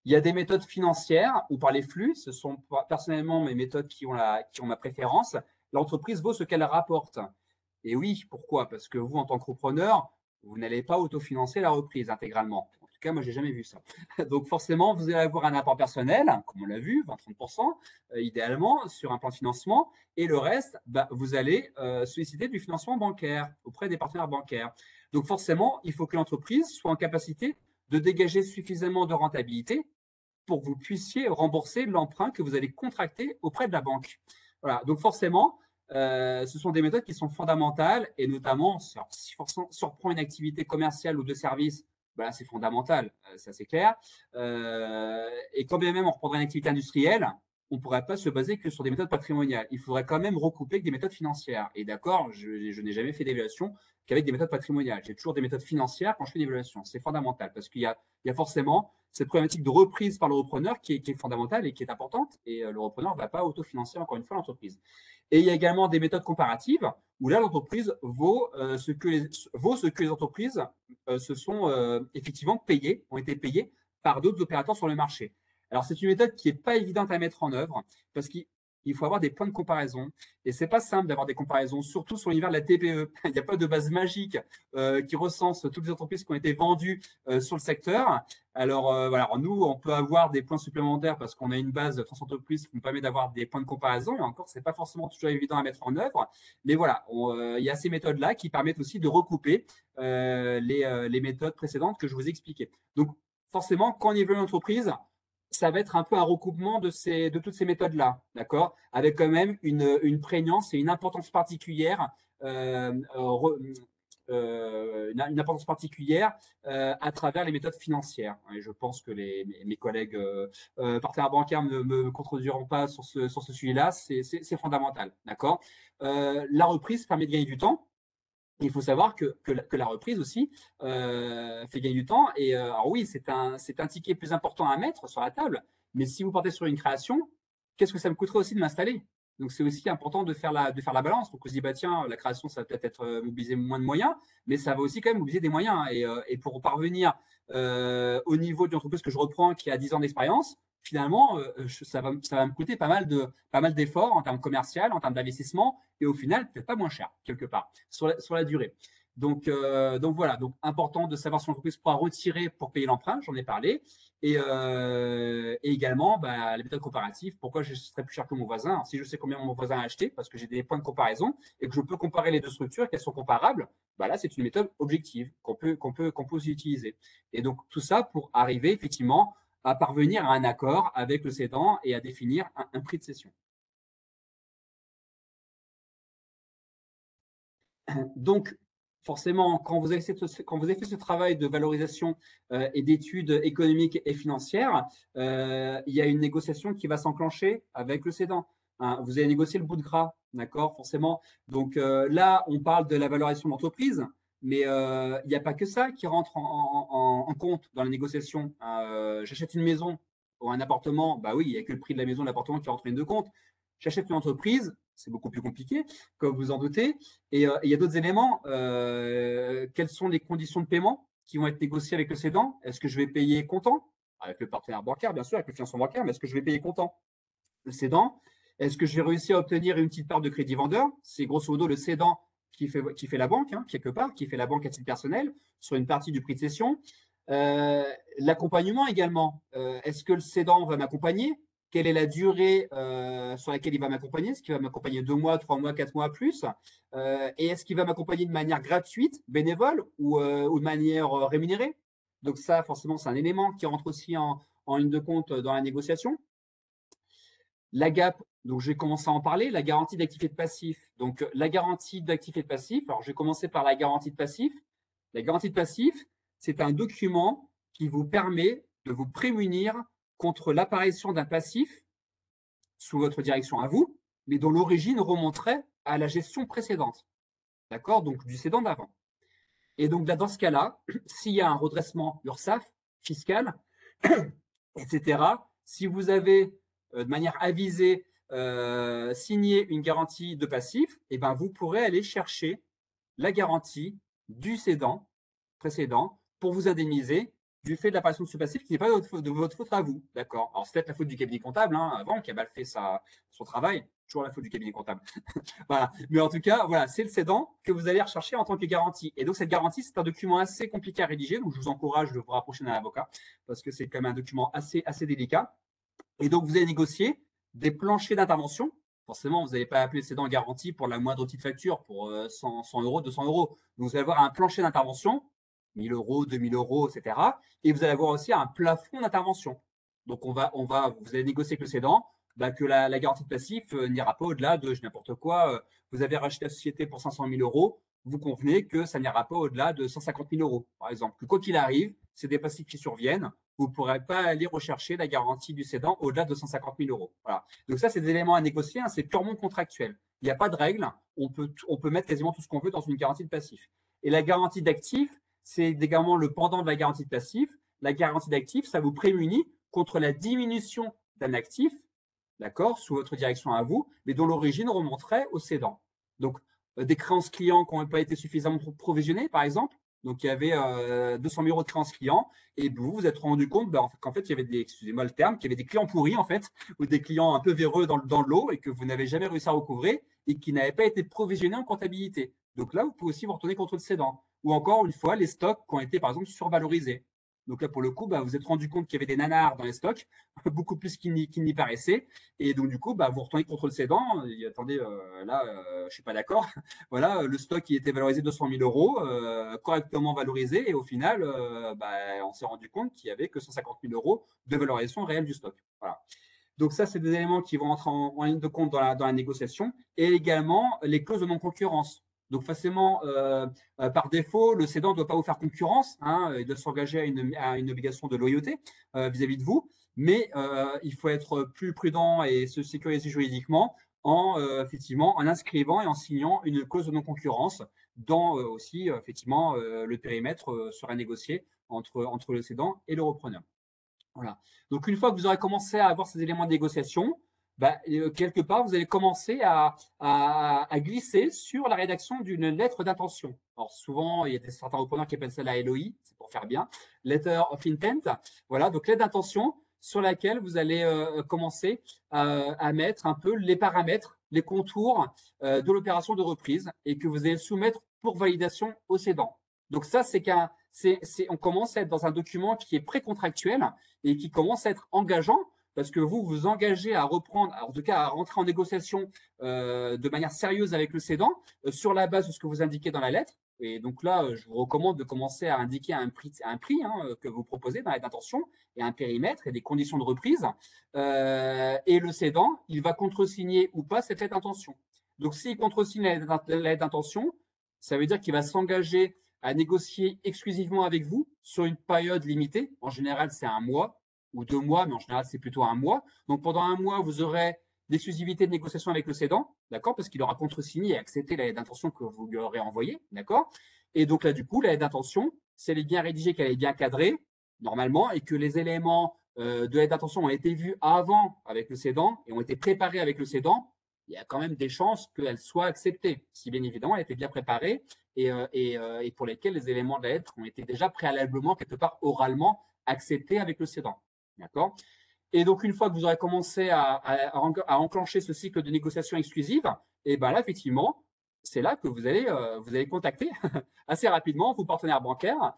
Il y a des méthodes financières ou par les flux. Ce sont personnellement mes méthodes qui ont ma préférence. L'entreprise vaut ce qu'elle rapporte. Et oui, pourquoi? Parce que vous, en tant que repreneur, vous n'allez pas autofinancer la reprise intégralement. En tout cas, moi, j'ai jamais vu ça. Donc, forcément, vous allez avoir un apport personnel, comme on l'a vu, 20-30%, idéalement, sur un plan de financement. Et le reste, vous allez solliciter du financement bancaire auprès des partenaires bancaires. Donc, forcément, il faut que l'entreprise soit en capacité de dégager suffisamment de rentabilité pour que vous puissiez rembourser l'emprunt que vous allez contracter auprès de la banque. Voilà. Donc, forcément, ce sont des méthodes qui sont fondamentales et notamment, si on reprend une activité commerciale ou de service, c'est fondamental, ça c'est clair. Et quand bien même on reprendrait une activité industrielle, on ne pourrait pas se baser que sur des méthodes patrimoniales. Il faudrait quand même recouper avec des méthodes financières. Et d'accord, je n'ai jamais fait d'évaluation qu'avec des méthodes patrimoniales. J'ai toujours des méthodes financières quand je fais une évaluation. C'est fondamental parce qu'il y a forcément cette problématique de reprise par le repreneur qui est fondamentale et qui est importante. Et le repreneur ne va pas autofinancer encore une fois l'entreprise. Et il y a également des méthodes comparatives où là, l'entreprise vaut ce que les entreprises se sont effectivement ont été payées par d'autres opérateurs sur le marché. Alors, c'est une méthode qui n'est pas évidente à mettre en œuvre parce qu'il faut avoir des points de comparaison. Et c'est pas simple d'avoir des comparaisons, surtout sur l'univers de la TPE. Il n'y a pas de base magique qui recense toutes les entreprises qui ont été vendues sur le secteur. Alors, voilà, nous, on peut avoir des points supplémentaires parce qu'on a une base de 30 entreprises qui nous permet d'avoir des points de comparaison. Et encore, c'est pas forcément toujours évident à mettre en œuvre. Mais voilà, il y a ces méthodes-là qui permettent aussi de recouper les méthodes précédentes que je vous ai expliquées. Donc, forcément, quand on évalue une entreprise, ça va être un peu un recoupement de toutes ces méthodes-là, d'accord, avec quand même une prégnance et une importance particulière, une importance particulière à travers les méthodes financières. Et je pense que mes collègues partenaires bancaires ne me contrediront pas sur ce sujet-là. C'est fondamental, d'accord. La reprise permet de gagner du temps. Il faut savoir que la reprise aussi fait gagner du temps. Et alors oui, c'est un ticket plus important à mettre sur la table, Mais si vous partez sur une création, qu'est-ce que ça me coûterait aussi de m'installer? Donc, c'est aussi important de faire la balance. Donc, on se dit, bah, tiens, la création, ça va peut-être être mobiliser moins de moyens, mais ça va aussi quand même mobiliser des moyens. Et pour parvenir au niveau d'une entreprise que je reprends qui a 10 ans d'expérience, finalement, ça va me coûter pas mal d'efforts en termes commercial, en termes d'investissement, et au final, peut-être pas moins cher, quelque part, sur la durée. Donc voilà, donc important de savoir si l'entreprise pourra retirer pour payer l'emprunt, j'en ai parlé. Et également, bah, les méthodes comparatives, pourquoi je serais plus cher que mon voisin? Alors, si je sais combien mon voisin a acheté, parce que j'ai des points de comparaison et que je peux comparer les deux structures, qu'elles sont comparables, bah là, c'est une méthode objective qu'on peut aussi utiliser. Et donc, tout ça pour arriver effectivement à parvenir à un accord avec le cédant et à définir un prix de cession. Donc, forcément, quand vous avez fait ce travail de valorisation et d'études économiques et financières, il y a une négociation qui va s'enclencher avec le cédant. Hein, vous allez négocier le bout de gras, d'accord, forcément. Donc là, on parle de la valorisation de l'entreprise, mais il n'y a pas que ça qui rentre en compte dans la négociation. J'achète une maison ou un appartement, bah oui, il n'y a que le prix de la maison, de l'appartement qui rentre en ligne de compte. J'achète une entreprise, c'est beaucoup plus compliqué, comme vous en doutez. Et il y a d'autres éléments. Quelles sont les conditions de paiement qui vont être négociées avec le cédant? Est-ce que je vais payer comptant? Avec le partenaire bancaire, bien sûr, avec le financement bancaire, mais est-ce que je vais payer comptant? Le cédant? Est-ce que je vais réussir à obtenir une petite part de crédit vendeur? C'est grosso modo le cédant qui fait la banque, hein, quelque part, qui fait la banque à titre personnel sur une partie du prix de cession. L'accompagnement également. Est-ce que le cédant va m'accompagner? Quelle est la durée sur laquelle il va m'accompagner? Est-ce qu'il va m'accompagner 2 mois, 3 mois, 4 mois plus? Et est-ce qu'il va m'accompagner de manière gratuite, bénévole ou de manière rémunérée? Donc ça, forcément, c'est un élément qui rentre aussi en ligne de compte dans la négociation. La GAP, donc j'ai commencé à en parler, la garantie d'actifs et de passifs. Donc la garantie d'actifs et de passifs, alors je vais commencer par la garantie de passifs. La garantie de passifs, c'est un document qui vous permet de vous prémunir contre l'apparition d'un passif sous votre direction à vous, mais dont l'origine remonterait à la gestion précédente. D'accord? Donc du cédant d'avant. Et donc là, dans ce cas-là, s'il y a un redressement URSSAF, fiscal, etc., si vous avez de manière avisée signé une garantie de passif, eh ben, vous pourrez aller chercher la garantie du cédant précédent pour vous indemniser du fait de l'apparition de ce passif qui n'est pas de votre faute à vous. D'accord? Alors, c'est peut-être la faute du cabinet comptable, hein, avant, qui a mal fait son travail. Toujours la faute du cabinet comptable. Voilà. Mais en tout cas, voilà, c'est le cédant que vous allez rechercher en tant que garantie. Et donc, cette garantie, c'est un document assez compliqué à rédiger. Donc, je vous encourage de vous rapprocher d'un avocat parce que c'est quand même un document assez délicat. Et donc, vous allez négocier des planchers d'intervention. Forcément, vous n'allez pas appeler le cédant garantie pour la moindre petite facture, pour 100 euros, 200 euros. Donc, vous allez avoir un plancher d'intervention, 1000 euros, 2000 euros, etc. Et vous allez avoir aussi un plafond d'intervention. Donc, vous allez négocier avec le cédant que la garantie de passif n'ira pas au-delà de n'importe quoi. Vous avez racheté la société pour 500 000 euros. Vous convenez que ça n'ira pas au-delà de 150 000 euros, par exemple. Que quoi qu'il arrive, c'est des passifs qui surviennent. Vous ne pourrez pas aller rechercher la garantie du cédant au-delà de 150 000 euros. Voilà. Donc ça, c'est des éléments à négocier. Hein, c'est purement contractuel. Il n'y a pas de règle. On peut mettre quasiment tout ce qu'on veut dans une garantie de passif. Et la garantie d'actif, c'est également le pendant de la garantie de passif. La garantie d'actif, ça vous prémunit contre la diminution d'un actif, d'accord, sous votre direction à vous, mais dont l'origine remonterait au cédant. Donc, des créances clients qui n'ont pas été suffisamment provisionnées, par exemple. Donc, il y avait 200 000 euros de créances clients et vous vous êtes rendu compte qu'en fait, il y avait excusez-moi le terme, qu'il y avait des clients pourris, en fait, ou des clients un peu véreux dans le lot et que vous n'avez jamais réussi à recouvrer et qui n'avaient pas été provisionnés en comptabilité. Donc là, vous pouvez aussi vous retourner contre le cédant. Ou encore une fois, les stocks qui ont été, par exemple, survalorisés. Donc là, pour le coup, vous vous êtes rendu compte qu'il y avait des nanars dans les stocks, beaucoup plus qu'il n'y paraissait. Et donc, du coup, vous retournez contre le cédant. Et, attendez, là, je ne suis pas d'accord. Voilà, le stock qui était valorisé 200 000 euros, correctement valorisé. Et au final, on s'est rendu compte qu'il n'y avait que 150 000 euros de valorisation réelle du stock. Voilà. Donc ça, c'est des éléments qui vont entrer en ligne de compte dans la négociation. Et également, les clauses de non-concurrence. Donc forcément, par défaut, le cédant ne doit pas vous faire concurrence, hein, il doit s'engager à une obligation de loyauté vis-à-vis de vous, mais il faut être plus prudent et se sécuriser juridiquement effectivement, en inscrivant et en signant une clause de non-concurrence dans aussi effectivement le périmètre sera négocié entre le cédant et le repreneur. Voilà. Donc, une fois que vous aurez commencé à avoir ces éléments de négociation, bah, quelque part, vous allez commencer à glisser sur la rédaction d'une lettre d'intention. Alors, souvent, il y a certains repreneurs qui appellent ça la LOI, c'est pour faire bien. Letter of Intent. Voilà, donc lettre d'intention sur laquelle vous allez commencer à mettre un peu les paramètres, les contours de l'opération de reprise et que vous allez soumettre pour validation au cédant. Donc ça, on commence à être dans un document qui est précontractuel et qui commence à être engageant parce que vous vous engagez à reprendre, en tout cas à rentrer en négociation de manière sérieuse avec le cédant sur la base de ce que vous indiquez dans la lettre. Et donc là, je vous recommande de commencer à indiquer un prix que vous proposez dans l'aide d'intention et un périmètre et des conditions de reprise. Et le cédant, il va contresigner ou pas cette lettre d'intention. Donc s'il contresigne la lettre d'intention, ça veut dire qu'il va s'engager à négocier exclusivement avec vous sur une période limitée. En général, c'est 1 mois ou 2 mois, mais en général, c'est plutôt 1 mois. Donc, pendant 1 mois, vous aurez l'exclusivité de négociation avec le cédant, d'accord, parce qu'il aura contresigné et accepté la lettre d'intention que vous lui aurez envoyée, d'accord. Et donc là, du coup, la lettre d'intention, si elle est bien rédigée, qu'elle est bien cadrée, normalement, et que les éléments de lettre d'intention ont été vus avant avec le cédant et ont été préparés avec le cédant, il y a quand même des chances qu'elle soit acceptée, si bien évidemment elle a été bien préparée et pour lesquels les éléments de la lettre ont été déjà préalablement, quelque part oralement, acceptés avec le cédant. D'accord. Et donc, une fois que vous aurez commencé à enclencher ce cycle de négociation exclusive, et ben là, effectivement, c'est là que vous allez contacter assez rapidement vos partenaires bancaires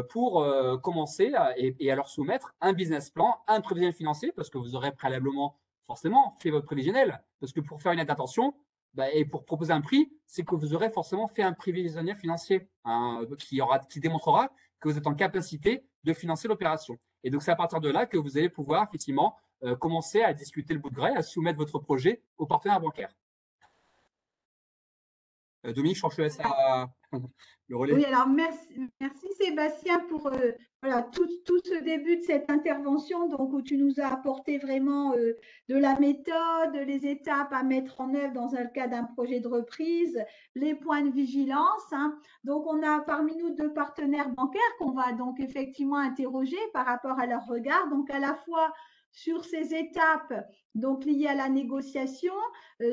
pour commencer et à leur soumettre un business plan, un prévisionnel financier, parce que vous aurez préalablement forcément fait votre prévisionnel. Parce que pour faire une lettre d'intention, bah, et pour proposer un prix, c'est que vous aurez forcément fait un prévisionnel financier qui démontrera que vous êtes en capacité de financer l'opération. Et donc, c'est à partir de là que vous allez pouvoir effectivement commencer à discuter le bout de gré, à soumettre votre projet aux partenaires bancaires. Dominique, je crois que je te laisse le relais. Oui, alors merci Sébastien pour voilà, tout ce début de cette intervention donc, où tu nous as apporté vraiment de la méthode, les étapes à mettre en œuvre dans le cas d'un projet de reprise, les points de vigilance. Hein. Donc, on a parmi nous 2 partenaires bancaires qu'on va donc effectivement interroger par rapport à leur regard. Donc, à la fois sur ces étapes donc liées à la négociation,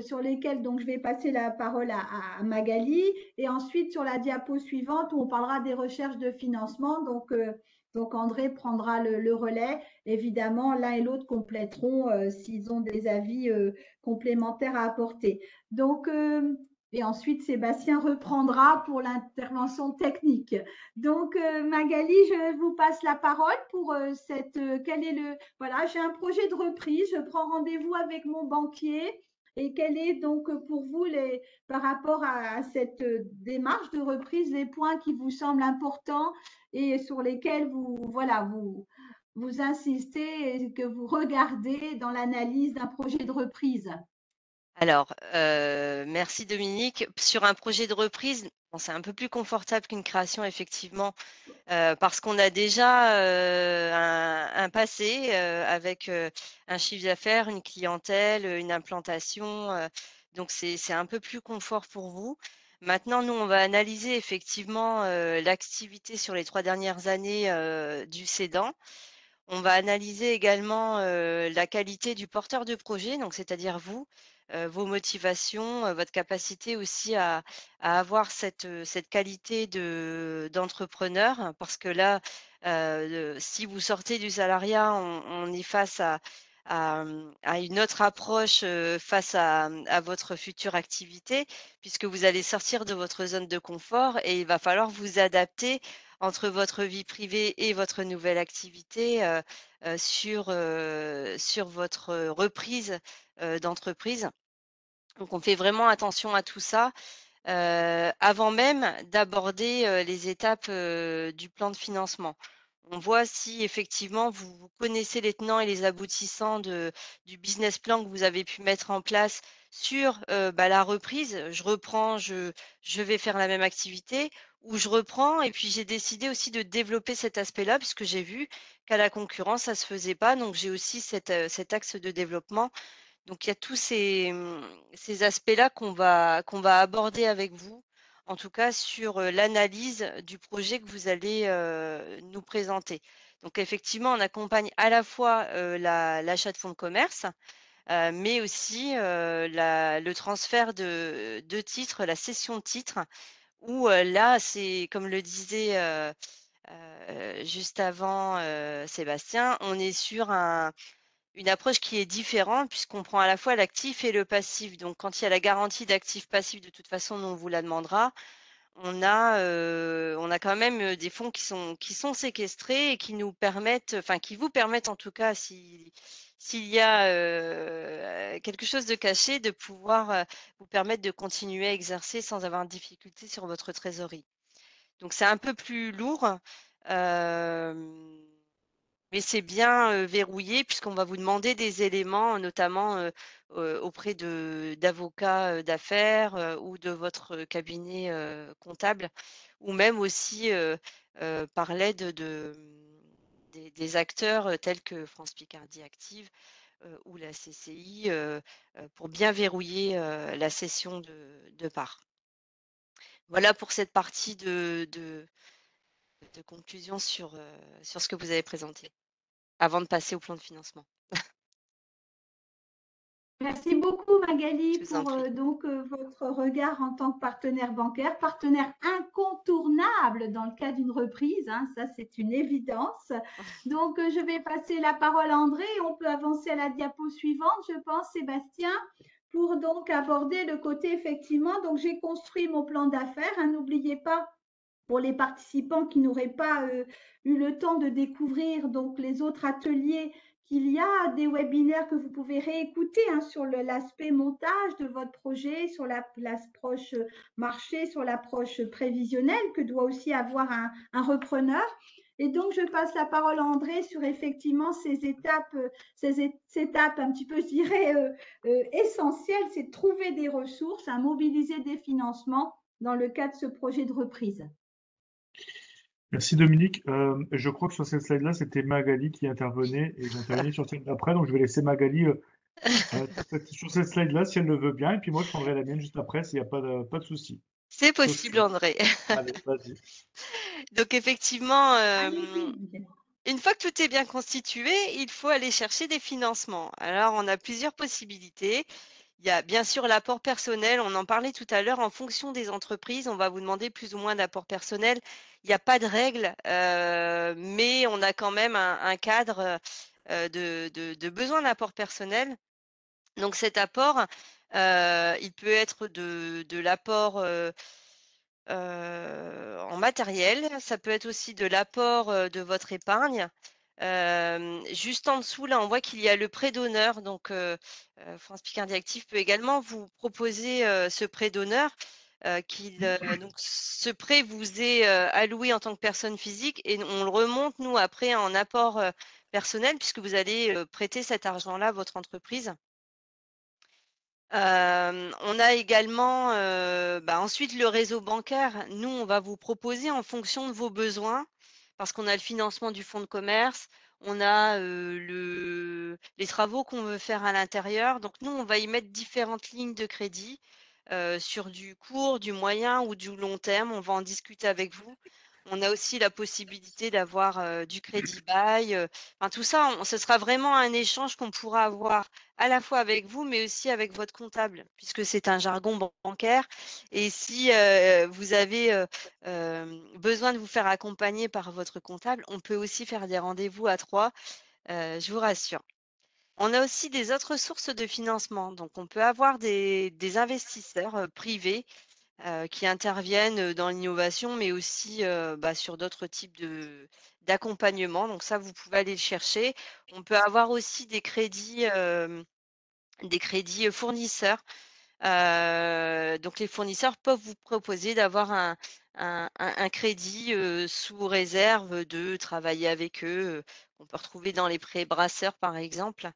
sur lesquelles donc je vais passer la parole à Magali, et ensuite sur la diapo suivante où on parlera des recherches de financement. Donc André prendra le relais. Évidemment, l'un et l'autre compléteront s'ils ont des avis complémentaires à apporter. Donc et ensuite, Sébastien reprendra pour l'intervention technique. Donc, Magali, je vous passe la parole pour quel est voilà, j'ai un projet de reprise, je prends rendez-vous avec mon banquier. Et quel est donc pour vous, par rapport à cette démarche de reprise, les points qui vous semblent importants et sur lesquels vous insistez et que vous regardez dans l'analyse d'un projet de reprise? Alors, merci Dominique. Sur un projet de reprise, bon, c'est un peu plus confortable qu'une création, effectivement, parce qu'on a déjà un passé avec un chiffre d'affaires, une clientèle, une implantation. Donc, c'est un peu plus confort pour vous. Maintenant, nous, on va analyser effectivement l'activité sur les 3 dernières années du cédant. On va analyser également la qualité du porteur de projet, donc c'est-à-dire vous, vos motivations, votre capacité aussi à avoir cette qualité d'entrepreneur. Parce que là, si vous sortez du salariat, on est face à une autre approche face à votre future activité, puisque vous allez sortir de votre zone de confort et il va falloir vous adapter entre votre vie privée et votre nouvelle activité sur votre reprise d'entreprise. Donc, on fait vraiment attention à tout ça avant même d'aborder les étapes du plan de financement. On voit si effectivement vous connaissez les tenants et les aboutissants du business plan que vous avez pu mettre en place sur la reprise. Je reprends, je vais faire la même activité, ou je reprends et puis j'ai décidé aussi de développer cet aspect-là puisque j'ai vu qu'à la concurrence, ça ne se faisait pas. Donc j'ai aussi cet axe de développement. Donc il y a tous ces aspects-là qu'on va aborder avec vous en tout cas sur l'analyse du projet que vous allez nous présenter. Donc effectivement, on accompagne à la fois l'achat de fonds de commerce, mais aussi le transfert de titres, la cession de titres, où là, c'est comme le disait juste avant Sébastien, on est sur une approche qui est différente puisqu'on prend à la fois l'actif et le passif. Donc, quand il y a la garantie d'actif passif, de toute façon, nous, on vous la demandera. On a quand même des fonds qui sont séquestrés et qui nous permettent, enfin, qui vous permettent en tout cas, s'il y a quelque chose de caché, de pouvoir vous permettre de continuer à exercer sans avoir de difficulté sur votre trésorerie. Donc, c'est un peu plus lourd. Mais c'est bien verrouillé puisqu'on va vous demander des éléments, notamment auprès d'avocats d'affaires ou de votre cabinet comptable, ou même aussi par l'aide des acteurs tels que France Picardie Active ou la CCI pour bien verrouiller la cession de parts. Voilà pour cette partie de conclusion sur ce que vous avez présenté, avant de passer au plan de financement. Merci beaucoup Magali Je vous en pour prie. votre regard en tant que partenaire bancaire, partenaire incontournable dans le cas d'une reprise, hein, ça c'est une évidence. Donc je vais passer la parole à André et on peut avancer à la diapo suivante, je pense Sébastien, pour donc aborder le côté effectivement. Donc j'ai construit mon plan d'affaires, hein, n'oubliez pas pour les participants qui n'auraient pas eu le temps de découvrir donc les autres ateliers, qu'il y a des webinaires que vous pouvez réécouter hein, sur l'aspect montage de votre projet, sur l'approche marché, sur l'approche prévisionnelle que doit aussi avoir un repreneur. Et donc, je passe la parole à André sur effectivement ces étapes un petit peu, je dirais, essentielles, c'est de trouver des ressources, à mobiliser des financements dans le cadre de ce projet de reprise. Merci Dominique. Je crois que sur cette slide-là, c'était Magali qui intervenait et j'intervenais sur celle d'après. Donc, je vais laisser Magali sur cette slide-là si elle le veut bien. Et puis moi, je prendrai la mienne juste après s'il n'y a pas de souci. C'est possible, André. Allez, vas-y. Donc, effectivement, Allez-y. une fois que tout est bien constitué, il faut aller chercher des financements. Alors, on a plusieurs possibilités. Il y a bien sûr l'apport personnel, on en parlait tout à l'heure, en fonction des entreprises, on va vous demander plus ou moins d'apport personnel. Il n'y a pas de règle, mais on a quand même un cadre de besoin d'apport personnel. Donc cet apport, il peut être de l'apport en matériel, ça peut être aussi de l'apport de votre épargne. Juste en dessous, là, on voit qu'il y a le prêt d'honneur. Donc, France Picardie Active peut également vous proposer ce prêt d'honneur. Donc, ce prêt vous est alloué en tant que personne physique et on le remonte, nous, après, en apport personnel, puisque vous allez prêter cet argent-là à votre entreprise. On a également ensuite le réseau bancaire. Nous, on va vous proposer en fonction de vos besoins, parce qu'on a le financement du fonds de commerce, on a les travaux qu'on veut faire à l'intérieur. Donc nous, on va y mettre différentes lignes de crédit sur du court, du moyen ou du long terme. On va en discuter avec vous. On a aussi la possibilité d'avoir du crédit bail. Enfin, tout ça, ce sera vraiment un échange qu'on pourra avoir à la fois avec vous, mais aussi avec votre comptable, puisque c'est un jargon bancaire. Et si vous avez besoin de vous faire accompagner par votre comptable, on peut aussi faire des rendez-vous à 3, je vous rassure. On a aussi des autres sources de financement. Donc, on peut avoir des investisseurs privés qui interviennent dans l'innovation, mais aussi sur d'autres types d'accompagnement. Donc ça, vous pouvez aller le chercher. On peut avoir aussi des crédits fournisseurs. Donc les fournisseurs peuvent vous proposer d'avoir un crédit sous réserve de travailler avec eux. On peut retrouver dans les prêts brasseurs, par exemple.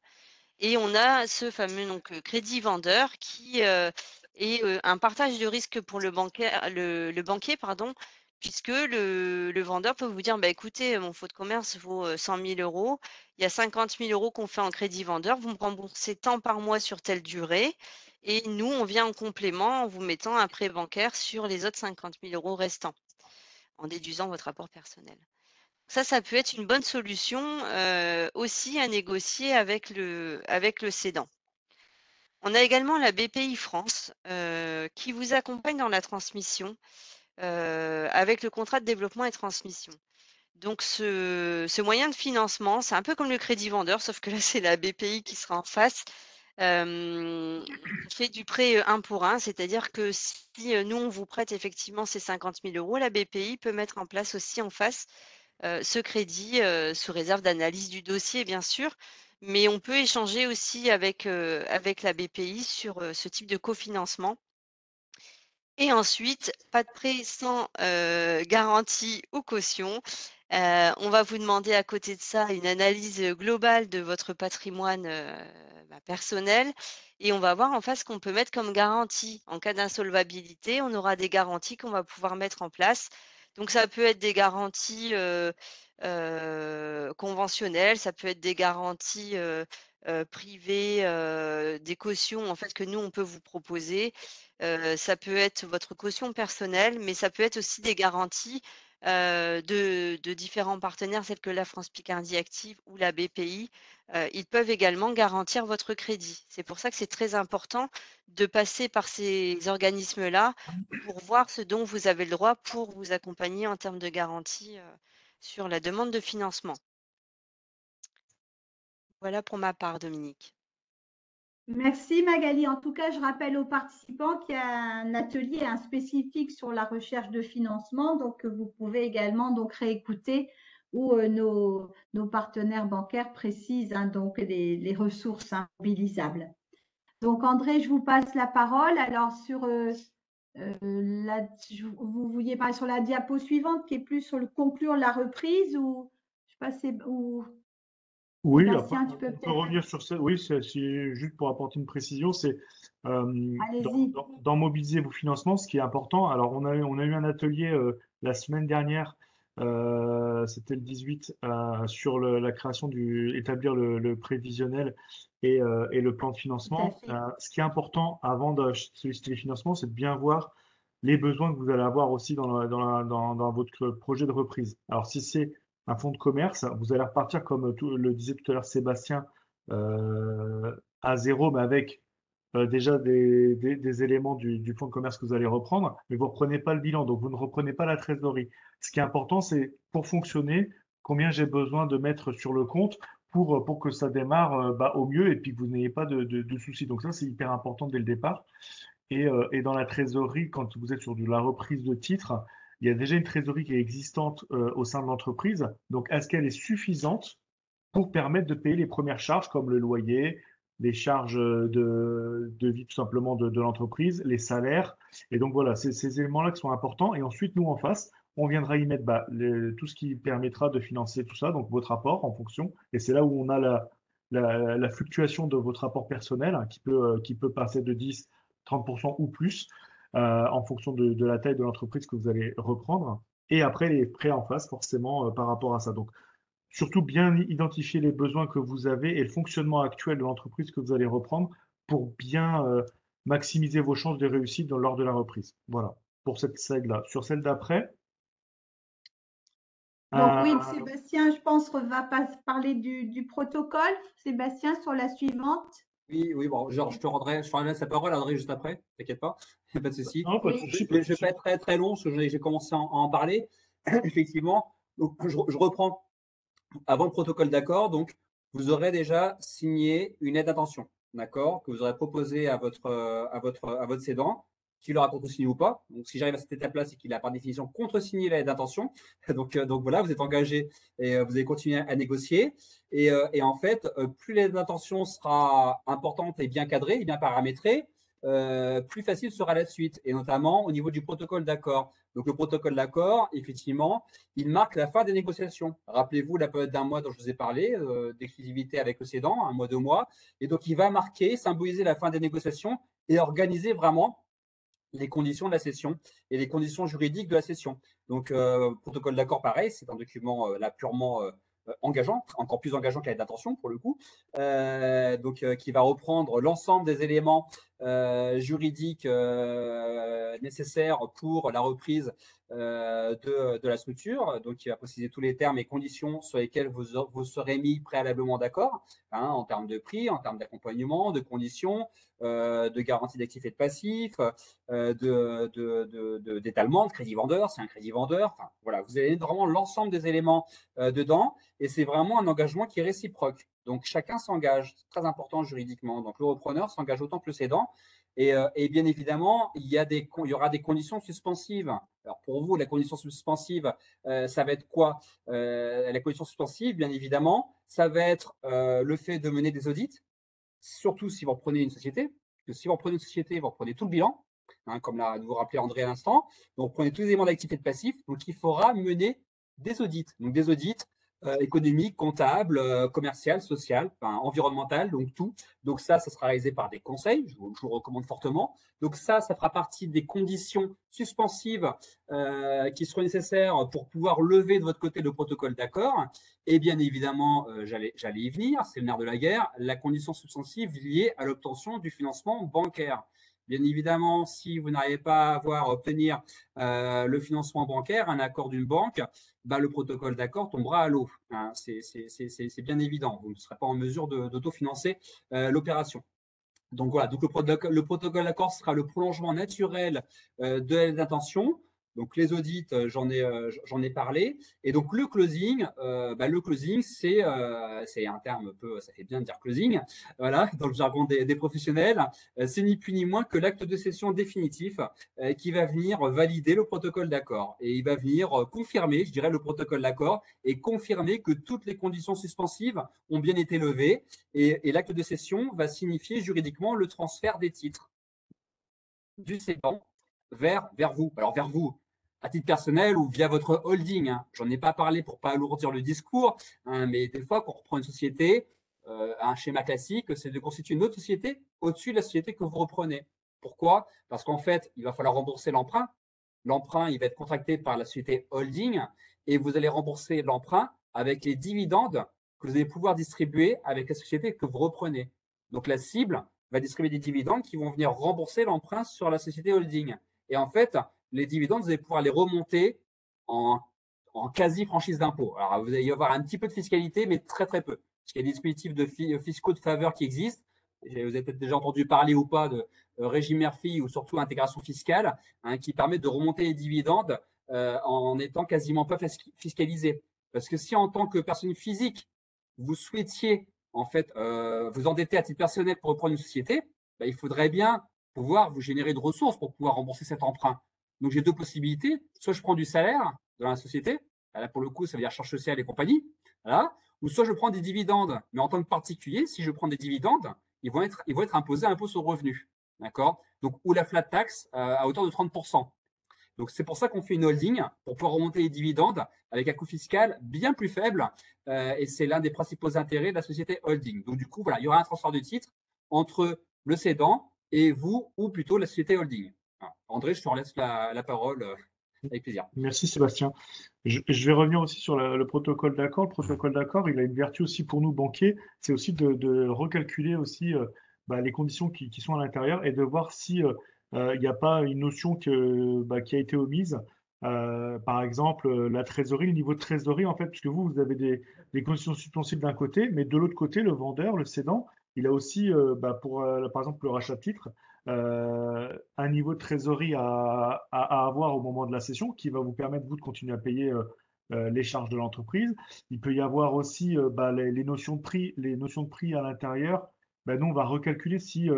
Et on a ce fameux crédit vendeur qui est un partage de risque pour le banquier, pardon, puisque le vendeur peut vous dire, bah, écoutez, mon fonds de commerce vaut 100 000 €, il y a 50 000 € qu'on fait en crédit vendeur, vous me remboursez tant par mois sur telle durée, Et nous, on vient en complément en vous mettant un prêt bancaire sur les autres 50 000 € restants, en déduisant votre rapport personnel. Ça peut être une bonne solution aussi à négocier avec le cédant. On a également la BPI France qui vous accompagne dans la transmission avec le contrat de développement et transmission. Donc, ce moyen de financement, c'est un peu comme le crédit vendeur, sauf que là, c'est la BPI qui sera en face. On fait du prêt 1 pour 1, c'est-à-dire que si nous, on vous prête effectivement ces 50 000 €, la BPI peut mettre en place aussi en face ce crédit sous réserve d'analyse du dossier, bien sûr, mais on peut échanger aussi avec la BPI sur ce type de cofinancement. Et ensuite, pas de prêt sans garantie ou caution. On va vous demander à côté de ça une analyse globale de votre patrimoine personnel et on va voir en face ce qu'on peut mettre comme garantie. En cas d'insolvabilité, on aura des garanties qu'on va pouvoir mettre en place. Donc, ça peut être des garanties conventionnelles, ça peut être des garanties privées, des cautions en fait que nous, on peut vous proposer. Ça peut être votre caution personnelle, mais ça peut être aussi des garanties de différents partenaires tels que la France Picardie Active ou la BPI. Ils peuvent également garantir votre crédit. C'est pour ça que c'est très important de passer par ces organismes-là pour voir ce dont vous avez le droit pour vous accompagner en termes de garantie sur la demande de financement. Voilà pour ma part, Dominique. Merci Magali. En tout cas, je rappelle aux participants qu'il y a un atelier spécifique sur la recherche de financement, donc vous pouvez également donc réécouter où nos partenaires bancaires précisent donc les ressources mobilisables. Donc André, je vous passe la parole. Alors sur vous vouliez parler sur la diapo suivante qui est plus sur le conclure la reprise ou je sais pas, Oui, après, Sébastien, tu peux on peut peut-être. revenir sur ça. Oui, c'est juste pour apporter une précision, c'est Allez-y. dans mobiliser vos financements, ce qui est important. Alors, on a eu un atelier la semaine dernière, c'était le 18, sur la création établir le prévisionnel et le plan de Tout à financement. fait. Ce qui est important avant de solliciter les financements, c'est de bien voir les besoins que vous allez avoir aussi dans votre projet de reprise. Alors, si c'est un fonds de commerce, vous allez repartir, comme le disait tout à l'heure Sébastien, à zéro, mais avec déjà des éléments du fonds de commerce que vous allez reprendre, mais vous ne reprenez pas le bilan, donc vous ne reprenez pas la trésorerie. Ce qui est important, c'est pour fonctionner, combien j'ai besoin de mettre sur le compte pour que ça démarre au mieux et puis que vous n'ayez pas de soucis. Donc ça, c'est hyper important dès le départ. Et dans la trésorerie, quand vous êtes sur de la reprise de titres, il y a déjà une trésorerie qui est existante au sein de l'entreprise. Donc, est-ce qu'elle est suffisante pour permettre de payer les premières charges comme le loyer, les charges de vie tout simplement de l'entreprise, les salaires? Et donc voilà, c'est ces éléments-là qui sont importants. Et ensuite, nous, en face, on viendra y mettre tout ce qui permettra de financer tout ça, donc votre apport en fonction. Et c'est là où on a la fluctuation de votre apport personnel hein, qui peut passer de 10 30% ou plus en fonction de la taille de l'entreprise que vous allez reprendre. Et après, les frais en face, forcément, par rapport à ça. Donc, surtout bien identifier les besoins que vous avez et le fonctionnement actuel de l'entreprise que vous allez reprendre pour bien maximiser vos chances de réussite lors de la reprise. Voilà, pour cette slide-là. Sur celle d'après. Donc oui, Sébastien, je pense, va parler du protocole. Sébastien, sur la suivante. Oui, bon, genre, je te rendrai la parole, André, juste après, t'inquiète pas, pas de souci. Non, pas de Je souci, ne vais pas être très, très long, parce que j'ai commencé à en parler. Effectivement, donc, je reprends avant le protocole d'accord. Donc, vous aurez déjà signé une aide d'intention, d'accord, que vous aurez proposé à votre cédant, qui l'aura contresigné ou pas. Donc, si j'arrive à cette étape-là, c'est qu'il a par définition contresigné l'aide d'intention. Donc voilà, vous êtes engagé et vous allez continuer à négocier. Et en fait, plus l'aide d'intention sera importante et bien cadrée, et bien paramétrée, plus facile sera la suite, et notamment au niveau du protocole d'accord. Donc le protocole d'accord, effectivement, il marque la fin des négociations. Rappelez-vous la période d'un mois dont je vous ai parlé, d'exclusivité avec le cédant, 1 mois, 2 mois. Et donc il va marquer, symboliser la fin des négociations et organiser vraiment les conditions de la cession et les conditions juridiques de la cession. Donc, protocole d'accord, pareil, c'est un document là purement engageant, encore plus engageant que la lettre d'intention pour le coup, qui va reprendre l'ensemble des éléments juridiques nécessaires pour la reprise de la structure, donc qui va préciser tous les termes et conditions sur lesquels vous serez mis préalablement d'accord, en termes de prix, en termes d'accompagnement, de conditions, de garantie d'actifs et de passifs, d'étalement, de crédit vendeur, c'est un crédit vendeur. Enfin, voilà, vous avez vraiment l'ensemble des éléments dedans, et c'est vraiment un engagement qui est réciproque. Donc chacun s'engage, c'est très important juridiquement. Donc le repreneur s'engage autant que le cédant. Et bien évidemment, il y aura des conditions suspensives. Alors pour vous, la condition suspensive, ça va être quoi? La condition suspensive, bien évidemment, ça va être le fait de mener des audits, surtout si vous reprenez une société. Parce que si vous reprenez une société, vous reprenez tout le bilan, comme vous rappelez André à l'instant. Donc vous prenez tous les éléments d'actifs et de passifs. Donc il faudra mener des audits. Donc des audits économique, comptable, commercial, social, environnemental, donc tout. Donc ça sera réalisé par des conseils, je vous recommande fortement. Donc ça fera partie des conditions suspensives qui seront nécessaires pour pouvoir lever de votre côté le protocole d'accord. Et bien évidemment, j'allais y venir, c'est le nerf de la guerre, la condition suspensive liée à l'obtention du financement bancaire. Bien évidemment, si vous n'arrivez pas à obtenir le financement bancaire, un accord d'une banque, le protocole d'accord tombera à l'eau. C'est bien évident. Vous ne serez pas en mesure d'autofinancer l'opération. Donc voilà, donc le protocole d'accord sera le prolongement naturel de la lettre d'intention. Donc les audits, j'en ai parlé. Et donc le closing, c'est un terme un peu, ça fait bien de dire closing, voilà, dans le jargon des professionnels. C'est ni plus ni moins que l'acte de cession définitif qui va venir valider le protocole d'accord. Et il va venir confirmer, je dirais, le protocole d'accord et confirmer que toutes les conditions suspensives ont bien été levées. Et l'acte de cession va signifier juridiquement le transfert des titres du cédant vers vous. Alors vers vous, à titre personnel ou via votre holding. J'en ai pas parlé pour pas alourdir le discours, mais des fois, quand on reprend une société, un schéma classique, c'est de constituer une autre société au-dessus de la société que vous reprenez. Pourquoi? Parce qu'en fait, il va falloir rembourser l'emprunt. L'emprunt, il va être contracté par la société holding et vous allez rembourser l'emprunt avec les dividendes que vous allez pouvoir distribuer avec la société que vous reprenez. Donc la cible va distribuer des dividendes qui vont venir rembourser l'emprunt sur la société holding. Et en fait, les dividendes, vous allez pouvoir les remonter en quasi-franchise d'impôt. Alors, vous allez y avoir un petit peu de fiscalité, mais très, très peu. Parce qu'il y a des dispositifs fiscaux de faveur qui existent. Vous avez peut-être déjà entendu parler ou pas de régime Murphy ou surtout intégration fiscale, qui permet de remonter les dividendes en étant quasiment pas fiscalisé. Parce que si en tant que personne physique, vous souhaitiez en fait vous endetter à titre personnel pour reprendre une société, il faudrait bien pouvoir vous générer de ressources pour pouvoir rembourser cet emprunt. Donc j'ai deux possibilités, soit je prends du salaire dans la société, là pour le coup ça veut dire charges sociales et compagnie, voilà, ou soit je prends des dividendes, mais en tant que particulier, si je prends des dividendes, ils vont être imposés à l'impôt sur le revenu, d'accord? Donc ou la flat tax à hauteur de 30%. Donc c'est pour ça qu'on fait une holding, pour pouvoir remonter les dividendes avec un coût fiscal bien plus faible, et c'est l'un des principaux intérêts de la société holding. Donc du coup, voilà, il y aura un transfert de titres entre le cédant et vous, ou plutôt la société holding. Voilà. André, je te laisse la parole avec plaisir. Merci Sébastien. Je vais revenir aussi sur le protocole d'accord. Le protocole d'accord, il a une vertu aussi pour nous banquiers, c'est aussi de recalculer aussi les conditions qui sont à l'intérieur et de voir si il n'y a pas une notion qui a été omise. Par exemple, la trésorerie, le niveau de trésorerie, en fait, puisque vous avez des conditions suspensibles d'un côté, mais de l'autre côté, le vendeur, le cédant, il a aussi, pour par exemple le rachat de titres, un niveau de trésorerie à avoir au moment de la cession qui va vous permettre, vous, de continuer à payer les charges de l'entreprise. Il peut y avoir aussi les notions de prix, à l'intérieur. Nous, on va recalculer si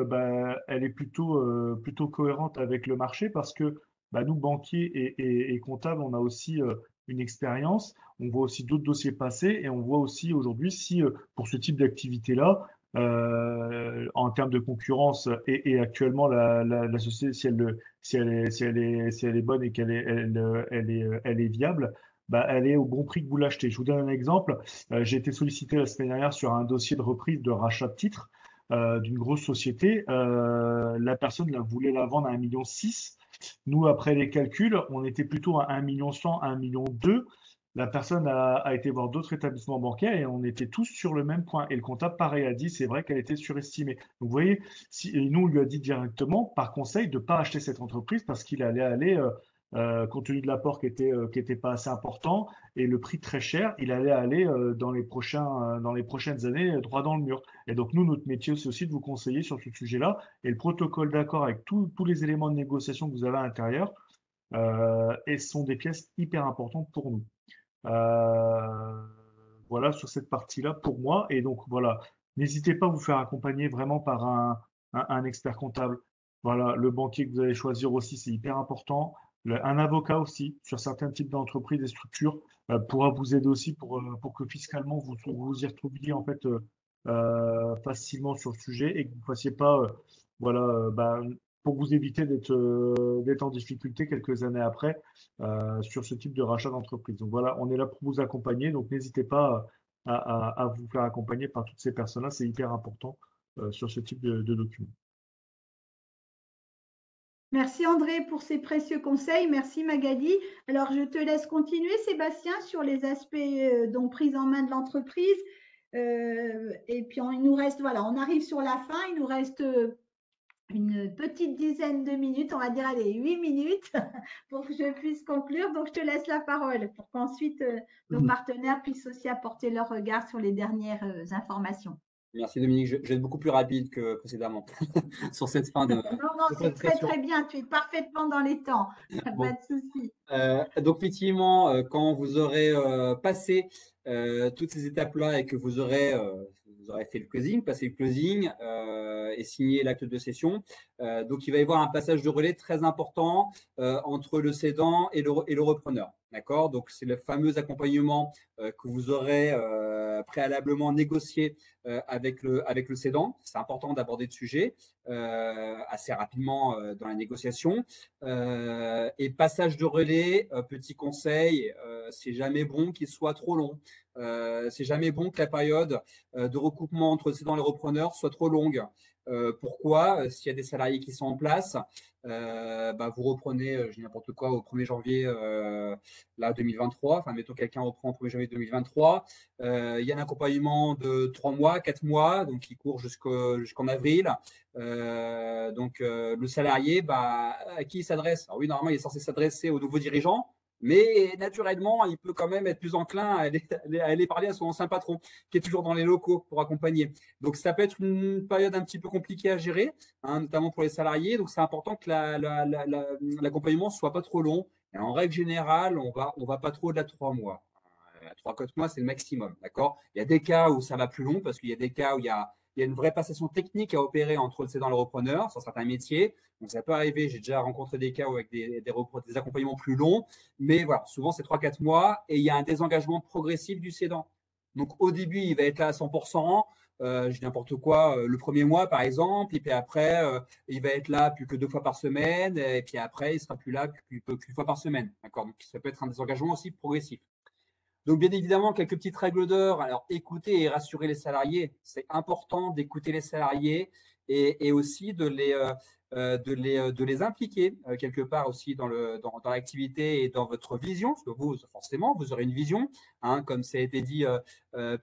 elle est plutôt cohérente avec le marché parce que nous, banquiers et comptables, on a aussi une expérience. On voit aussi d'autres dossiers passer et on voit aussi aujourd'hui si pour ce type d'activité-là, en termes de concurrence et actuellement la société si elle est bonne et qu'elle est viable, elle est au bon prix que vous l'achetez. Je vous donne un exemple. J'ai été sollicité la semaine dernière sur un dossier de reprise de rachat de titres d'une grosse société. La personne voulait la vendre à 1,6 million. Nous, après les calculs, on était plutôt à 1,1 million, 1,2 million. la personne a été voir d'autres établissements bancaires et on était tous sur le même point. Et le comptable, pareil, a dit, c'est vrai qu'elle était surestimée. Donc, vous voyez, et nous, on lui a dit directement, par conseil, de ne pas acheter cette entreprise parce qu'il allait aller, compte tenu de l'apport qui était pas assez important et le prix très cher, il allait aller dans les prochaines années droit dans le mur. Et donc, nous, notre métier, c'est aussi de vous conseiller sur ce sujet-là. Et le protocole d'accord avec tous les éléments de négociation que vous avez à l'intérieur, et sont des pièces hyper importantes pour nous. Euh, voilà sur cette partie-là pour moi. Et donc voilà, n'hésitez pas à vous faire accompagner vraiment par un expert comptable. Voilà, le banquier que vous allez choisir aussi, c'est hyper important. Un avocat aussi sur certains types d'entreprises et structures pourra vous aider aussi pour que fiscalement vous y retrouviez en fait facilement sur le sujet et que vous ne fassiez pas voilà pour vous éviter d'être en difficulté quelques années après sur ce type de rachat d'entreprise. Donc voilà, on est là pour vous accompagner, donc n'hésitez pas à vous faire accompagner par toutes ces personnes-là, c'est hyper important sur ce type de document. Merci André pour ces précieux conseils. Merci Magali. Alors, je te laisse continuer, Sébastien, sur les aspects donc prise en main de l'entreprise. Et puis, il nous reste, voilà, on arrive sur la fin. Il nous reste une petite dizaine de minutes, on va dire, allez, 8 minutes pour que je puisse conclure. Donc, je te laisse la parole pour qu'ensuite nos partenaires puissent aussi apporter leur regard sur les dernières informations. Merci Dominique, je vais être beaucoup plus rapide que précédemment sur cette fin de. Non, c'est très très bien, tu es parfaitement dans les temps, Bon. pas de souci. Donc effectivement, quand vous aurez passé toutes ces étapes-là et que vous aurez fait le closing, passé le closing et signé l'acte de cession, donc il va y avoir un passage de relais très important entre le cédant et le repreneur. D'accord? Donc c'est le fameux accompagnement que vous aurez préalablement négocié avec le cédant. C'est important d'aborder le sujet assez rapidement dans la négociation. Et passage de relais, petit conseil, c'est jamais bon qu'il soit trop long. C'est jamais bon que la période de recoupement entre le cédant et le repreneur soit trop longue. Pourquoi? S'il y a des salariés qui sont en place, vous reprenez, je dis n'importe quoi, au 1er janvier 2023. Enfin, mettons quelqu'un reprend au 1er janvier 2023. Il y a un accompagnement de 3 mois, 4 mois, donc qui court jusqu'en avril. Donc, le salarié, à qui il s'adresse? Alors oui, normalement, il est censé s'adresser aux nouveaux dirigeants, mais naturellement, il peut quand même être plus enclin à aller parler à son ancien patron, qui est toujours dans les locaux pour accompagner. Donc, ça peut être une période un petit peu compliquée à gérer, notamment pour les salariés. Donc, c'est important que l'accompagnement ne soit pas trop long. Et en règle générale, on va pas trop au-delà de 3 mois. 3-4 mois, c'est le maximum. D'accord? Il y a des cas où ça va plus long, parce qu'il y a des cas où il y a une vraie passation technique à opérer entre le cédant et le repreneur sur certains métiers. Donc, ça peut arriver. J'ai déjà rencontré des cas avec des accompagnements plus longs. Mais voilà, souvent, c'est 3-4 mois et il y a un désengagement progressif du cédant. Donc, au début, il va être là à 100%. Je dis n'importe quoi, le premier mois, par exemple. Et puis après, il va être là plus que 2 fois par semaine. Et puis après, il ne sera plus là qu'une fois par semaine. D'accord? Donc, ça peut être un désengagement aussi progressif. Donc, bien évidemment, quelques petites règles d'or. Alors, écouter et rassurer les salariés. C'est important d'écouter les salariés et aussi de les impliquer quelque part aussi dans l'activité et dans votre vision. Parce que vous, forcément, vous aurez une vision. Comme ça a été dit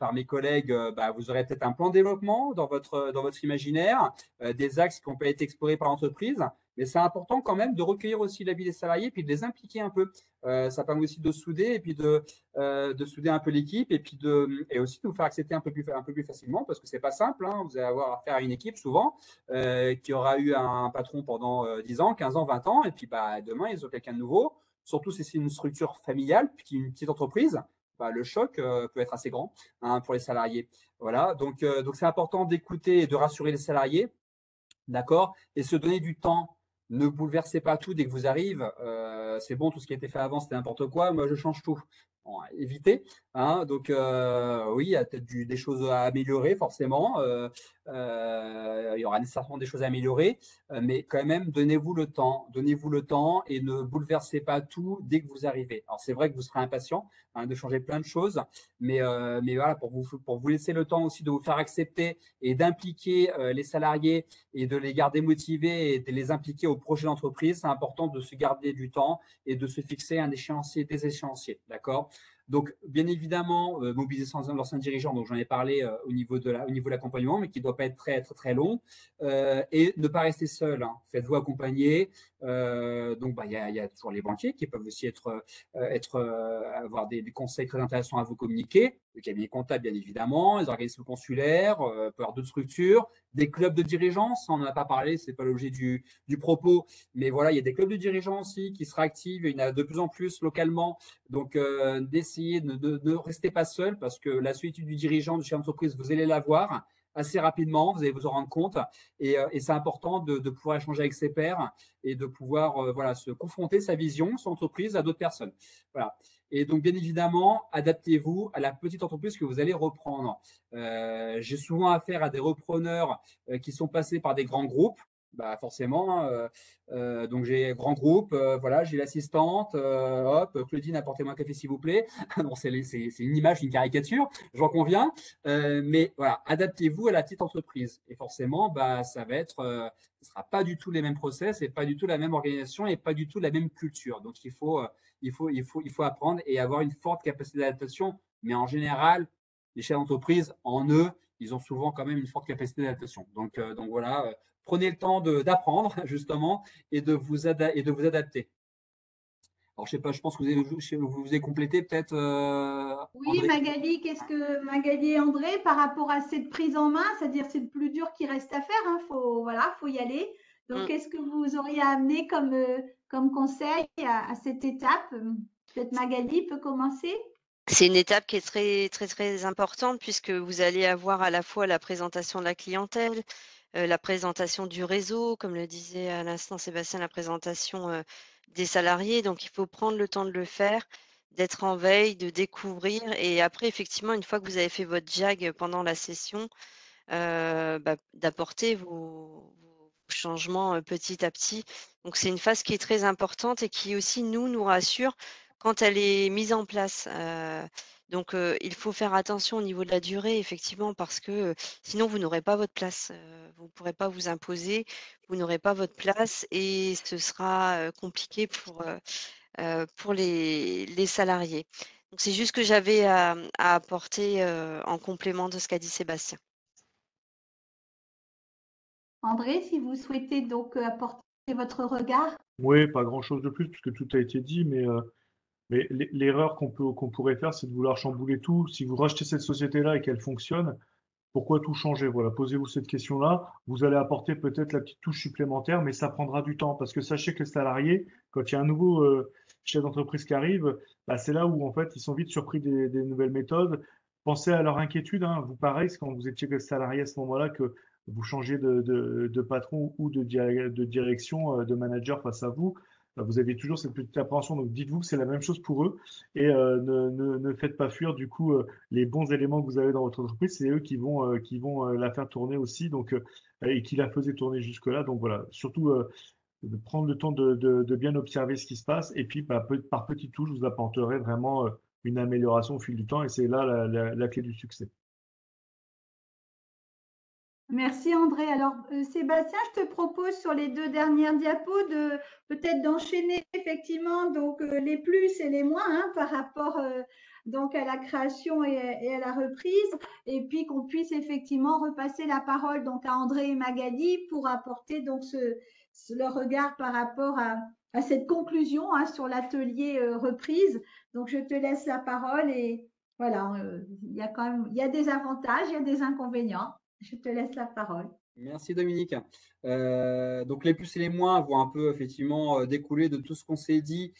par mes collègues, vous aurez peut-être un plan de développement dans votre imaginaire, des axes qui ont pas été explorés par l'entreprise. Mais c'est important quand même de recueillir aussi l'avis des salariés puis de les impliquer un peu. Ça permet aussi de souder et puis de souder un peu l'équipe et puis et aussi de vous faire accepter un peu plus facilement parce que c'est pas simple. Vous allez avoir affaire à une équipe souvent qui aura eu un patron pendant 10 ans, 15 ans, 20 ans et puis demain ils ont quelqu'un de nouveau. Surtout si c'est une structure familiale puis une petite entreprise. Le choc peut être assez grand pour les salariés. Voilà, donc c'est important d'écouter et de rassurer les salariés, d'accord, et se donner du temps. Ne bouleversez pas tout dès que vous arrivez. C'est bon, tout ce qui a été fait avant, c'était n'importe quoi. Moi, je change tout. Bon, évitez. Donc, oui, il y a peut-être des choses à améliorer, forcément. Il y aura nécessairement des choses à améliorer. Mais quand même, donnez-vous le temps. Donnez-vous le temps et ne bouleversez pas tout dès que vous arrivez. Alors, c'est vrai que vous serez impatient de changer plein de choses. Mais voilà, pour vous laisser le temps aussi de vous faire accepter et d'impliquer les salariés et de les garder motivés et de les impliquer au projet d'entreprise, c'est important de se garder du temps et de se fixer un échéancier, des échéanciers. D'accord? Donc, bien évidemment, mobiliser l'ancien dirigeant, donc j'en ai parlé au niveau de l'accompagnement, mais qui ne doit pas être très long. Et ne pas rester seul. Hein. Faites-vous accompagner. Donc, il y a toujours les banquiers qui peuvent aussi avoir des conseils très intéressants à vous communiquer. Le cabinet comptable, bien évidemment, les organismes consulaires, peut avoir d'autres structures, des clubs de dirigeants. Ça, on n'en a pas parlé, c'est pas l'objet du propos, mais voilà, il y a des clubs de dirigeants aussi qui se réactivent. Il y en a de plus en plus localement. Donc, d'essayer de ne rester pas seul, parce que la solitude du dirigeant, du chef d'entreprise, vous allez l'avoir assez rapidement, vous allez vous en rendre compte. Et c'est important de pouvoir échanger avec ses pairs et de pouvoir se confronter sa vision, son entreprise à d'autres personnes. Voilà. Et donc, bien évidemment, adaptez-vous à la petite entreprise que vous allez reprendre. J'ai souvent affaire à des repreneurs qui sont passés par des grands groupes. Forcément, donc j'ai grand groupe, voilà, j'ai l'assistante, hop, Claudine, apportez-moi un café s'il vous plaît. Bon, c'est une image, une caricature, j'en conviens, mais voilà, adaptez-vous à la petite entreprise. Et forcément, ça va être, ce sera pas du tout les mêmes process et pas du tout la même organisation et pas du tout la même culture. Donc il faut apprendre et avoir une forte capacité d'adaptation. Mais en général, les chefs d'entreprise, en eux, ils ont souvent quand même une forte capacité d'adaptation. Donc voilà, prenez le temps d'apprendre justement et de vous adapter. Alors je sais pas, je pense que vous avez complété peut-être. Oui, Magali, Magali et André, par rapport à cette prise en main, c'est-à-dire c'est le plus dur qui reste à faire. Hein, faut y aller. Donc, qu'est-ce que vous auriez amené comme conseil à cette étape? Peut-être Magali peut commencer. C'est une étape qui est très, très, très importante, puisque vous allez avoir à la fois la présentation de la clientèle, la présentation du réseau, comme le disait à l'instant Sébastien, la présentation des salariés. Donc, il faut prendre le temps de le faire, d'être en veille, de découvrir. Et après, effectivement, une fois que vous avez fait votre JAG pendant la session, d'apporter vos changements petit à petit. Donc, c'est une phase qui est très importante et qui aussi nous rassure quand elle est mise en place. Donc, il faut faire attention au niveau de la durée, effectivement, parce que sinon, vous n'aurez pas votre place. Vous ne pourrez pas vous imposer, vous n'aurez pas votre place et ce sera compliqué pour les salariés. Donc, c'est juste que j'avais à apporter en complément de ce qu'a dit Sébastien. André, si vous souhaitez donc apporter votre regard. Oui, pas grand-chose de plus puisque tout a été dit, mais l'erreur qu'on pourrait faire, c'est de vouloir chambouler tout. Si vous rachetez cette société-là et qu'elle fonctionne, pourquoi tout changer? Voilà, posez-vous cette question-là. Vous allez apporter peut-être la petite touche supplémentaire, mais ça prendra du temps parce que sachez que les salariés, quand il y a un nouveau chef d'entreprise qui arrive, c'est là où en fait ils sont vite surpris des nouvelles méthodes. Pensez à leur inquiétude. Hein. Vous, pareil, c'est quand vous étiez salarié à ce moment-là que vous changez de patron ou de direction, de manager face à vous. Vous aviez toujours cette petite appréhension. Donc dites-vous que c'est la même chose pour eux et ne faites pas fuir du coup les bons éléments que vous avez dans votre entreprise, c'est eux qui vont la faire tourner aussi, donc et qui la faisaient tourner jusque-là. Donc voilà, surtout de prendre le temps de bien observer ce qui se passe, et puis par petites touches, vous apporterez vraiment une amélioration au fil du temps, et c'est là la clé du succès. Merci André. Alors Sébastien, je te propose sur les 2 dernières diapos peut-être d'enchaîner effectivement donc les plus et les moins hein, par rapport donc à la création et à la reprise, et puis qu'on puisse effectivement repasser la parole donc à André et Magali pour apporter donc leur regard par rapport à cette conclusion hein, sur l'atelier reprise. Donc je te laisse la parole et voilà, il y a des avantages, il y a des inconvénients. Je te laisse la parole. Merci Dominique. Donc les plus et les moins vont un peu effectivement découler de tout ce qu'on s'est dit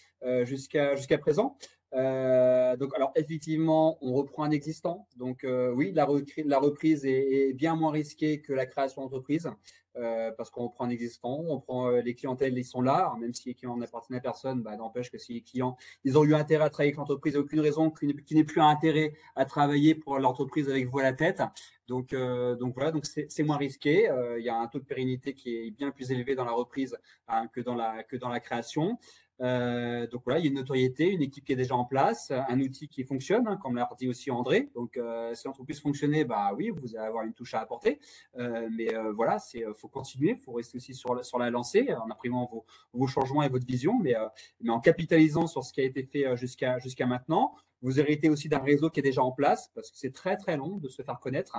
jusqu'à présent. Donc alors effectivement, on reprend un existant. Donc oui, la reprise est bien moins risquée que la création d'entreprise parce qu'on reprend un existant, on prend les clientèles, ils sont là. Alors, même si les clients n'appartiennent à personne, n'empêche que si les clients, ils ont eu intérêt à travailler avec l'entreprise, il n'y a aucune raison qu'ils n'aient plus intérêt à travailler pour l'entreprise avec vous à la tête. Donc voilà, donc c'est moins risqué. Il y a un taux de pérennité qui est bien plus élevé dans la reprise hein, que dans la création. Donc voilà, il y a une notoriété, une équipe qui est déjà en place, un outil qui fonctionne, hein, comme l'a dit aussi André. Donc si l'entreprise fonctionnait, oui, vous allez avoir une touche à apporter. Mais voilà, faut continuer, faut rester aussi sur la lancée, en imprimant vos changements et votre vision, mais en capitalisant sur ce qui a été fait jusqu'à maintenant. Vous héritez aussi d'un réseau qui est déjà en place, parce que c'est très très long de se faire connaître,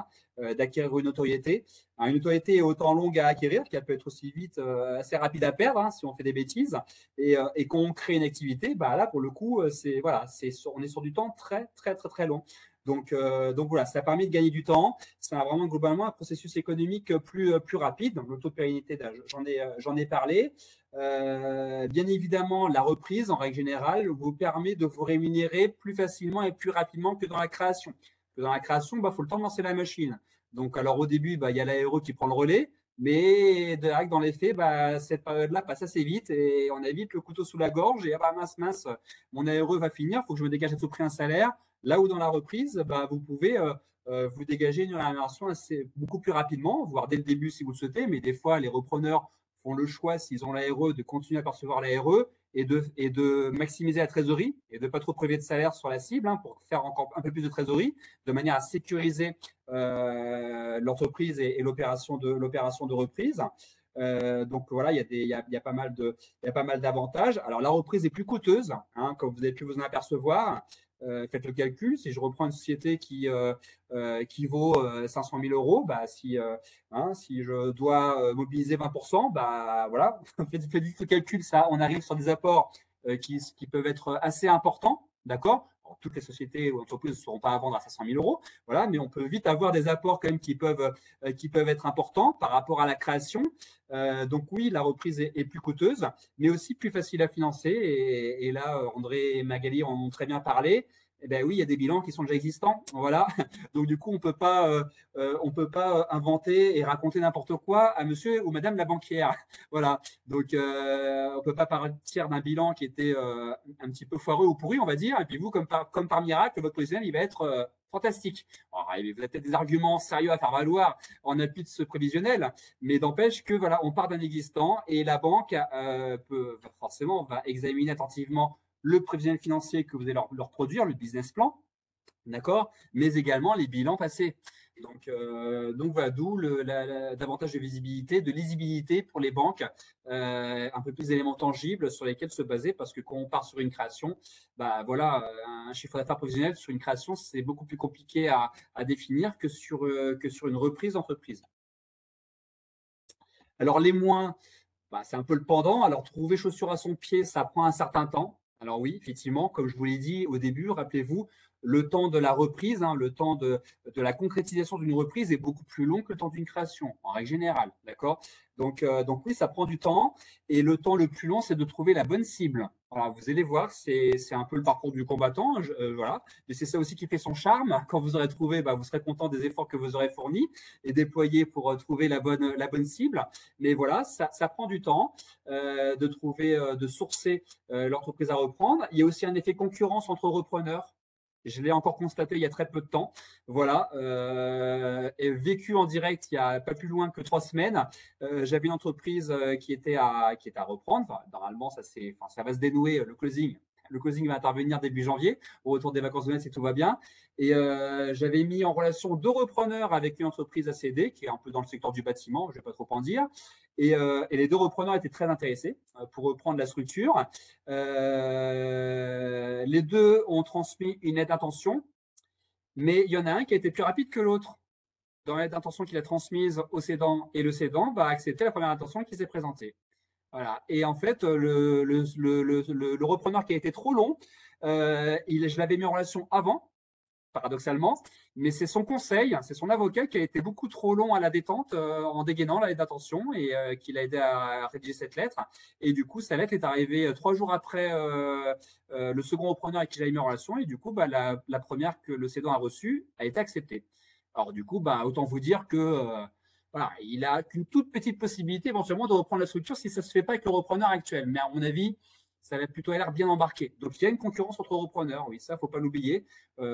d'acquérir une notoriété. Une notoriété est autant longue à acquérir qu'elle peut être aussi vite assez rapide à perdre si on fait des bêtises. Et quand on crée une activité, là pour le coup, on est sur du temps très très très très long. Donc voilà, ça permet de gagner du temps. C'est vraiment globalement un processus économique plus rapide. Donc, le taux de pérennité, j'en ai parlé. Bien évidemment, la reprise, en règle générale, vous permet de vous rémunérer plus facilement et plus rapidement que dans la création. Dans la création, faut le temps de lancer la machine. Donc, alors au début, il y a l'ARE qui prend le relais, mais dans les faits, cette période-là passe assez vite et on a vite le couteau sous la gorge et mince, mon ARE va finir, il faut que je me dégage à tout prix un salaire. Là où dans la reprise, vous pouvez vous dégager une rémunération beaucoup plus rapidement, voire dès le début si vous le souhaitez, mais des fois, les repreneurs font le choix, s'ils ont l'ARE, de continuer à percevoir l'ARE et de maximiser la trésorerie et de ne pas trop prélever de salaire sur la cible pour faire encore un peu plus de trésorerie, de manière à sécuriser l'entreprise et l'opération de reprise. Donc voilà, il y a pas mal d'avantages. Alors la reprise est plus coûteuse, comme vous avez pu vous en apercevoir. Faites le calcul. Si je reprends une société qui vaut 500 000 euros, si je dois mobiliser 20%, voilà, faites le calcul. Ça, on arrive sur des apports qui peuvent être assez importants, d'accord. Toutes les sociétés ou entreprises ne seront pas à vendre à 500 000 euros, voilà, mais on peut vite avoir des apports quand même qui peuvent être importants par rapport à la création. Donc oui, la reprise est plus coûteuse, mais aussi plus facile à financer. Et là, André et Magali en ont très bien parlé. Eh bien oui, il y a des bilans qui sont déjà existants, voilà. Donc du coup, on peut pas inventer et raconter n'importe quoi à monsieur ou madame la banquière, voilà. Donc on peut pas partir d'un bilan qui était un petit peu foireux ou pourri, on va dire. Et puis vous, comme par miracle, votre prévisionnel, il va être fantastique. Alors, vous avez peut-être des arguments sérieux à faire valoir en appui de ce prévisionnel, mais n'empêche que voilà, on part d'un existant et la banque va examiner attentivement le prévisionnel financier que vous allez leur produire, le business plan, d'accord, mais également les bilans passés. Donc voilà, d'où davantage de visibilité, de lisibilité pour les banques, un peu plus d'éléments tangibles sur lesquels se baser, parce que quand on part sur une création, voilà, un chiffre d'affaires prévisionnel sur une création, c'est beaucoup plus compliqué à définir que sur une reprise d'entreprise. Alors les moins, c'est un peu le pendant. Alors trouver chaussure à son pied, ça prend un certain temps. Alors oui, effectivement, comme je vous l'ai dit au début, rappelez-vous, le temps de la reprise, le temps de la concrétisation d'une reprise est beaucoup plus long que le temps d'une création, en règle générale, d'accord. Donc oui, ça prend du temps, et le temps le plus long, c'est de trouver la bonne cible. Voilà, vous allez voir, c'est un peu le parcours du combattant, voilà, mais c'est ça aussi qui fait son charme. Quand vous aurez trouvé, vous serez content des efforts que vous aurez fournis et déployés pour trouver la bonne cible. Mais voilà, ça prend du temps de trouver, de sourcer l'entreprise à reprendre. Il y a aussi un effet concurrence entre repreneurs. Je l'ai encore constaté il y a très peu de temps. Voilà, et vécu en direct il n'y a pas plus loin que 3 semaines. J'avais une entreprise qui était à reprendre. Enfin, normalement, ça va se dénouer le closing. Le closing va intervenir début janvier, au retour des vacances de Noël si tout va bien. Et j'avais mis en relation 2 repreneurs avec une entreprise ACD qui est un peu dans le secteur du bâtiment, je ne vais pas trop en dire. Et les 2 repreneurs étaient très intéressés pour reprendre la structure. Les 2 ont transmis une lettre d'intention, mais il y en a un qui a été plus rapide que l'autre. Dans la lettre d'intention qu'il a transmise au cédant, et le cédant va accepter la première intention qui s'est présentée. Voilà. Et en fait, le repreneur qui a été trop long, je l'avais mis en relation avant, paradoxalement, mais c'est son conseil, c'est son avocat qui a été beaucoup trop long à la détente en dégainant la lettre d'intention et qui l'a aidé à rédiger cette lettre. Et du coup, sa lettre est arrivée 3 jours après le second repreneur avec qui j'avais mis en relation. Et du coup, la première que le cédant a reçue a été acceptée. Alors du coup, autant vous dire que voilà, il a qu'une toute petite possibilité éventuellement de reprendre la structure si ça ne se fait pas avec le repreneur actuel. Mais à mon avis, ça va plutôt l'air bien embarqué. Donc, il y a une concurrence entre repreneurs, oui, ça, il ne faut pas l'oublier,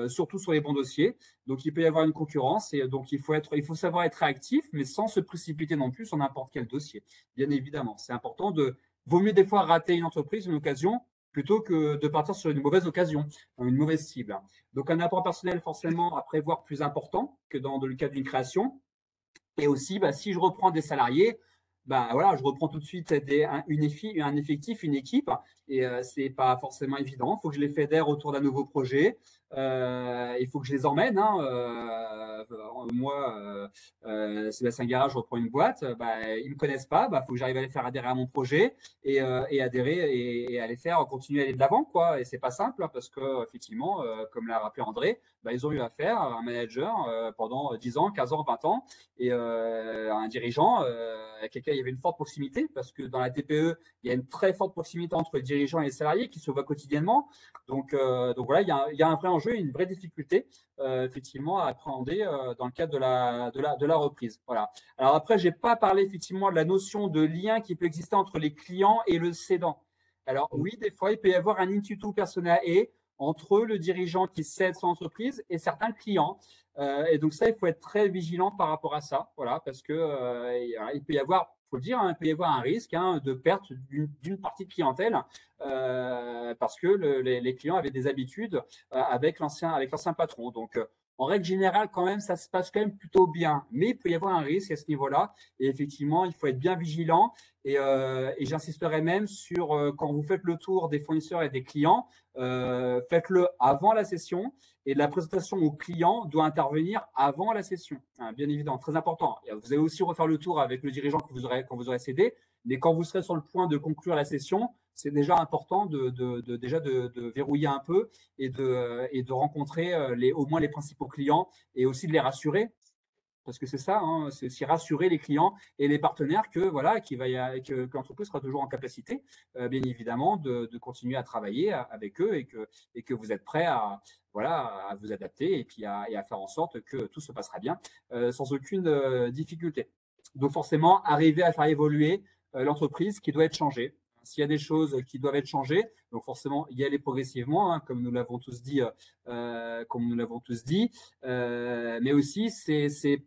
surtout sur les bons dossiers. Donc, il peut y avoir une concurrence et donc, il faut savoir être réactif, mais sans se précipiter non plus sur n'importe quel dossier. Bien évidemment, c'est important vaut mieux des fois rater une entreprise, une occasion, plutôt que de partir sur une mauvaise occasion, une mauvaise cible. Donc, un apport personnel forcément à prévoir plus important que dans le cas d'une création. Et aussi, si je reprends des salariés, bah voilà, je reprends tout de suite un effectif, une équipe, et c'est pas forcément évident. Il faut que je les fédère autour d'un nouveau projet. Il faut que je les emmène. Hein. Moi, Sébastien Guérin, je reprends une boîte. Bah, ils me connaissent pas. Bah, faut que j'arrive à les faire adhérer à mon projet et adhérer et à les faire continuer à aller de l'avant, quoi. Et c'est pas simple hein, parce que effectivement, comme l'a rappelé André, bah, ils ont eu affaire à un manager pendant 10 ans, 15 ans, 20 ans et un dirigeant avec lequel il y avait une forte proximité parce que dans la TPE, il y a une très forte proximité entre les dirigeants et les salariés qui se voient quotidiennement. Donc voilà, il y a un vrai enjeu, une vraie difficulté effectivement à appréhender dans le cadre de la reprise. Voilà. Alors après, j'ai pas parlé effectivement de la notion de lien qui peut exister entre les clients et le cédant. Alors oui, des fois, il peut y avoir un intuitu personae entre le dirigeant qui cède son entreprise et certains clients. Et donc ça, il faut être très vigilant par rapport à ça, voilà, parce que il peut y avoir, faut le dire, hein, il peut y avoir un risque hein, de perte d'une partie de clientèle parce que les clients avaient des habitudes avec l'ancien patron. Donc en règle générale, quand même, ça se passe quand même plutôt bien. Mais il peut y avoir un risque à ce niveau-là. Et effectivement, il faut être bien vigilant. Et j'insisterai même sur quand vous faites le tour des fournisseurs et des clients, faites-le avant la session. Et la présentation au client doit intervenir avant la session. Hein, bien évidemment, très important. Et vous allez aussi refaire le tour avec le dirigeant quand vous aurez cédé. Mais quand vous serez sur le point de conclure la session, c'est déjà important de verrouiller un peu et de rencontrer au moins les principaux clients et aussi de les rassurer. Parce que c'est ça, hein, c'est aussi rassurer les clients et les partenaires que voilà, que l'entreprise sera toujours en capacité, bien évidemment, de continuer à travailler avec eux et que vous êtes prêts à voilà à vous adapter et puis à faire en sorte que tout se passera bien sans aucune difficulté. Donc forcément, arriver à faire évoluer l'entreprise qui doit être changée. S'il y a des choses qui doivent être changées, donc forcément y aller progressivement, hein, comme nous l'avons tous dit, mais aussi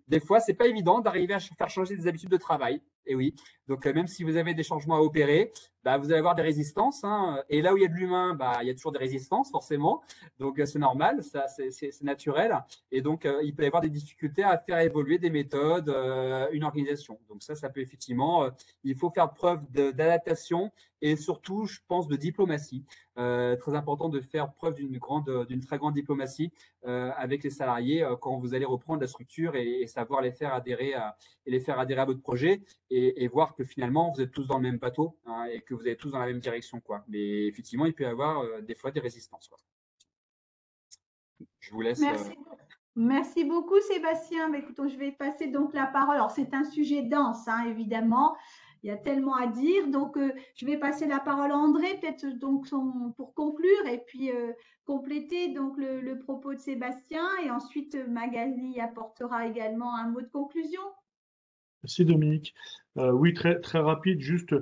des fois c'est pas évident d'arriver à faire changer des habitudes de travail. Et oui, donc même si vous avez des changements à opérer, bah, vous allez avoir des résistances. Hein, et là où il y a de l'humain, bah, il y a toujours des résistances forcément. Donc c'est normal, ça c'est naturel. Et donc il peut y avoir des difficultés à faire évoluer des méthodes, une organisation. Donc ça peut effectivement, il faut faire preuve d'adaptation et surtout, je pense, de diplomatie. Très important de faire preuve d'une très grande diplomatie avec les salariés quand vous allez reprendre la structure et savoir les faire adhérer à votre projet et voir que finalement vous êtes tous dans le même bateau hein, et que vous êtes tous dans la même direction, quoi. Mais effectivement, il peut y avoir des fois des résistances, quoi. Je vous laisse. Merci beaucoup, Sébastien. Mais écoutons, je vais passer donc la parole. Alors, c'est un sujet dense, hein, évidemment. Il y a tellement à dire. Donc, je vais passer la parole à André, peut-être donc pour conclure et puis compléter donc le propos de Sébastien. Et ensuite, Magali apportera également un mot de conclusion. Merci Dominique. Oui, très, très rapide, juste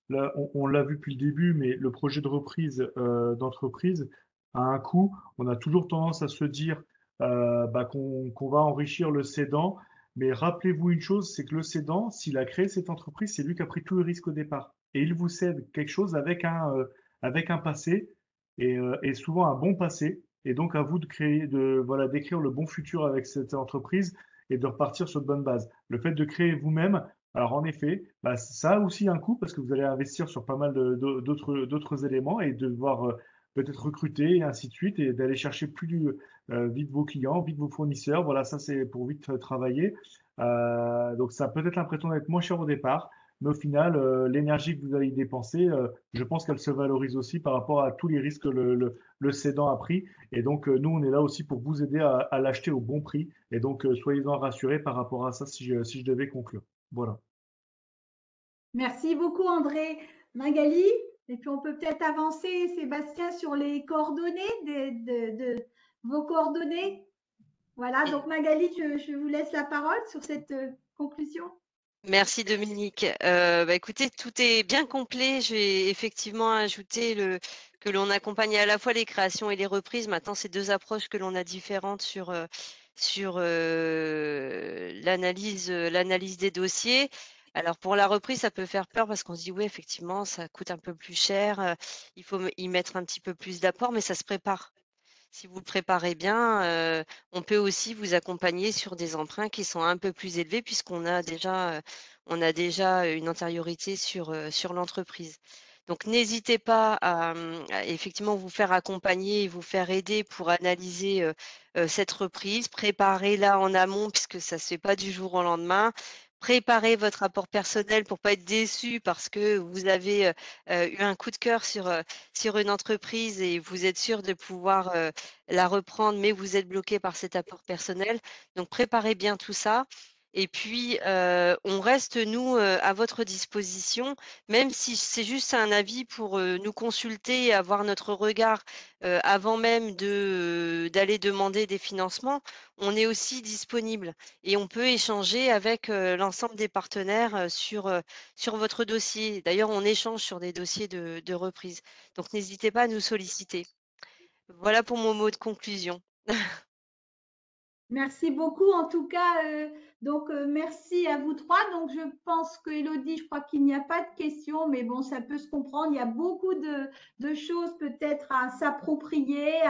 là, on l'a vu depuis le début, mais le projet de reprise d'entreprise a un coût. On a toujours tendance à se dire qu'on va enrichir le cédant, mais rappelez-vous une chose, c'est que le cédant, s'il a créé cette entreprise, c'est lui qui a pris tout le risque au départ. Et il vous cède quelque chose avec un passé, et souvent un bon passé. Et donc à vous de créer, voilà, d'écrire le bon futur avec cette entreprise et de repartir sur de bonnes bases. Le fait de créer vous-même, alors en effet, ça a aussi un coût parce que vous allez investir sur pas mal d'autres éléments et devoir peut-être recruter et ainsi de suite et d'aller chercher plus vite vos clients, vite vos fournisseurs. Voilà, ça c'est pour vite travailler. Donc ça a peut-être l'impression d'être moins cher au départ, mais au final, l'énergie que vous allez y dépenser, je pense qu'elle se valorise aussi par rapport à tous les risques que le cédant a pris. Et donc, nous, on est là aussi pour vous aider à l'acheter au bon prix. Et donc, soyez-en rassurés par rapport à ça si je devais conclure. Voilà. Merci beaucoup, André. Magali, et puis on peut peut-être avancer, Sébastien, sur les coordonnées de vos coordonnées. Voilà, donc Magali, je vous laisse la parole sur cette conclusion. Merci Dominique. Écoutez, tout est bien complet. J'ai effectivement ajouté que l'on accompagne à la fois les créations et les reprises. Maintenant, c'est deux approches que l'on a différentes sur l'analyse des dossiers. Alors pour la reprise, ça peut faire peur parce qu'on se dit oui, effectivement, ça coûte un peu plus cher. Il faut y mettre un petit peu plus d'apport, mais ça se prépare. Si vous le préparez bien, on peut aussi vous accompagner sur des emprunts qui sont un peu plus élevés puisqu'on a déjà on a déjà une antériorité sur l'entreprise. Donc, n'hésitez pas à effectivement vous faire accompagner et vous faire aider pour analyser cette reprise. Préparez-la en amont puisque ça ne se fait pas du jour au lendemain. Préparez votre rapport personnel pour pas être déçu parce que vous avez eu un coup de cœur sur une entreprise et vous êtes sûr de pouvoir la reprendre, mais vous êtes bloqué par cet apport personnel. Donc, préparez bien tout ça. Et puis, on reste, nous, à votre disposition, même si c'est juste un avis pour nous consulter et avoir notre regard avant même d'aller demander des financements. On est aussi disponible et on peut échanger avec l'ensemble des partenaires sur votre dossier. D'ailleurs, on échange sur des dossiers de reprise. Donc, n'hésitez pas à nous solliciter. Voilà pour mon mot de conclusion. Merci beaucoup. En tout cas, merci à vous trois. Donc, je pense que Élodie, je crois qu'il n'y a pas de questions, mais bon, ça peut se comprendre. Il y a beaucoup de choses peut-être à s'approprier,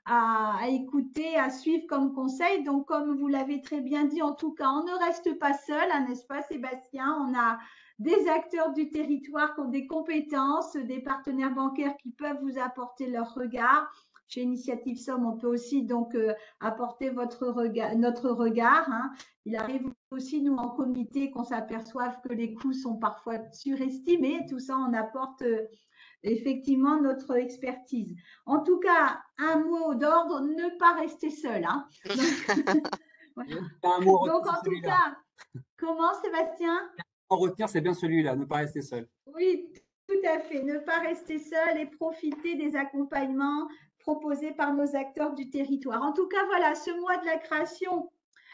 à écouter, à suivre comme conseil. Donc, comme vous l'avez très bien dit, en tout cas, on ne reste pas seul, hein, n'est-ce pas, Sébastien? On a des acteurs du territoire qui ont des compétences, des partenaires bancaires qui peuvent vous apporter leur regard. Chez Initiative Somme, on peut aussi donc apporter notre regard. Hein. Il arrive aussi, nous, en comité, qu'on s'aperçoive que les coûts sont parfois surestimés. Tout ça, on apporte effectivement notre expertise. En tout cas, un mot d'ordre, ne pas rester seul. Hein. Donc, voilà. Donc, en tout cas, comment, Sébastien? En retenir, c'est bien celui-là, ne pas rester seul. Oui, tout à fait. Ne pas rester seul et profiter des accompagnements proposés par nos acteurs du territoire. En tout cas, voilà, ce mois de la création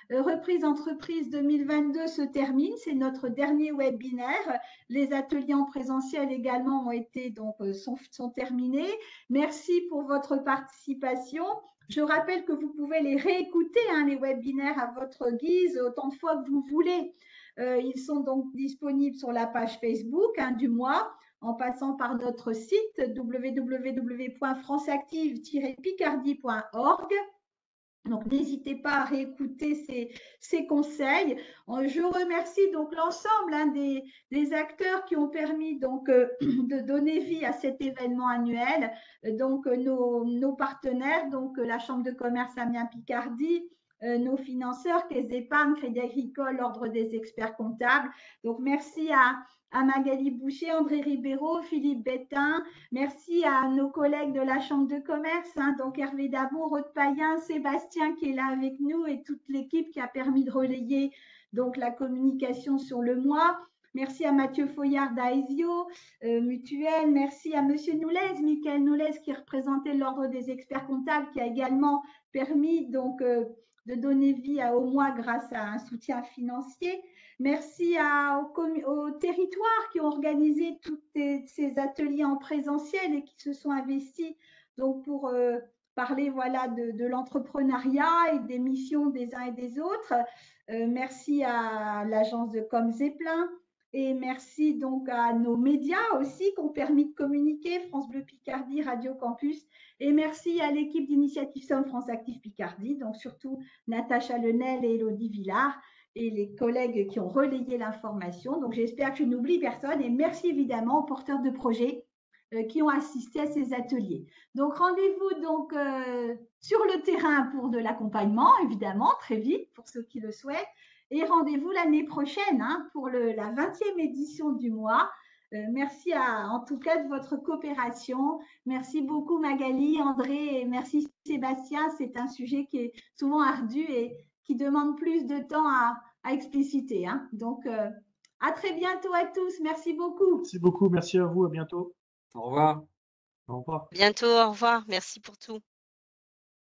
reprise entreprise 2022 se termine. C'est notre dernier webinaire. Les ateliers en présentiel également ont été sont terminés. Merci pour votre participation. Je rappelle que vous pouvez les réécouter, hein, les webinaires à votre guise, autant de fois que vous voulez. Ils sont donc disponibles sur la page Facebook, hein, du mois, en passant par notre site www.franceactive-picardie.org. Donc, n'hésitez pas à réécouter ces conseils. Je remercie donc l'ensemble, hein, des acteurs qui ont permis donc de donner vie à cet événement annuel. Donc, nos partenaires, donc la Chambre de commerce Amiens-Picardie, nos financeurs, Caisse d'épargne, Crédit Agricole, l'Ordre des experts comptables. Donc, merci à Magali Boucher, André Ribeiro, Philippe Bettin. Merci à nos collègues de la Chambre de commerce, hein, donc Hervé Dabour, Aude Payen, Sébastien qui est là avec nous et toute l'équipe qui a permis de relayer donc la communication sur le mois. Merci à Mathieu Foyard d'Aesio Mutuel. Merci à Monsieur Noulez, Michael Noulez qui représentait l'Ordre des experts comptables qui a également permis donc de donner vie au mois grâce à un soutien financier. Merci aux territoires qui ont organisé tous ces ateliers en présentiel et qui se sont investis donc pour parler voilà, de l'entrepreneuriat et des missions des uns et des autres. Merci à l'agence de Com Zeppelin et merci donc à nos médias aussi qui ont permis de communiquer, France Bleu Picardie, Radio Campus. Et merci à l'équipe d'Initiative Somme France Active Picardie, donc surtout Natacha Lenel et Élodie Villard et les collègues qui ont relayé l'information. Donc, j'espère que je n'oublie personne et merci évidemment aux porteurs de projets qui ont assisté à ces ateliers. Donc, rendez-vous donc sur le terrain pour de l'accompagnement, évidemment, très vite pour ceux qui le souhaitent. Et rendez-vous l'année prochaine, hein, pour la 20e édition du mois. Merci en tout cas de votre coopération. Merci beaucoup Magali, André et merci Sébastien. C'est un sujet qui est souvent ardu et qui demande plus de temps à expliciter. Hein. Donc, à très bientôt à tous. Merci beaucoup. Merci beaucoup. Merci à vous. À bientôt. Au revoir. Au revoir. Bientôt, au revoir. Merci pour tout.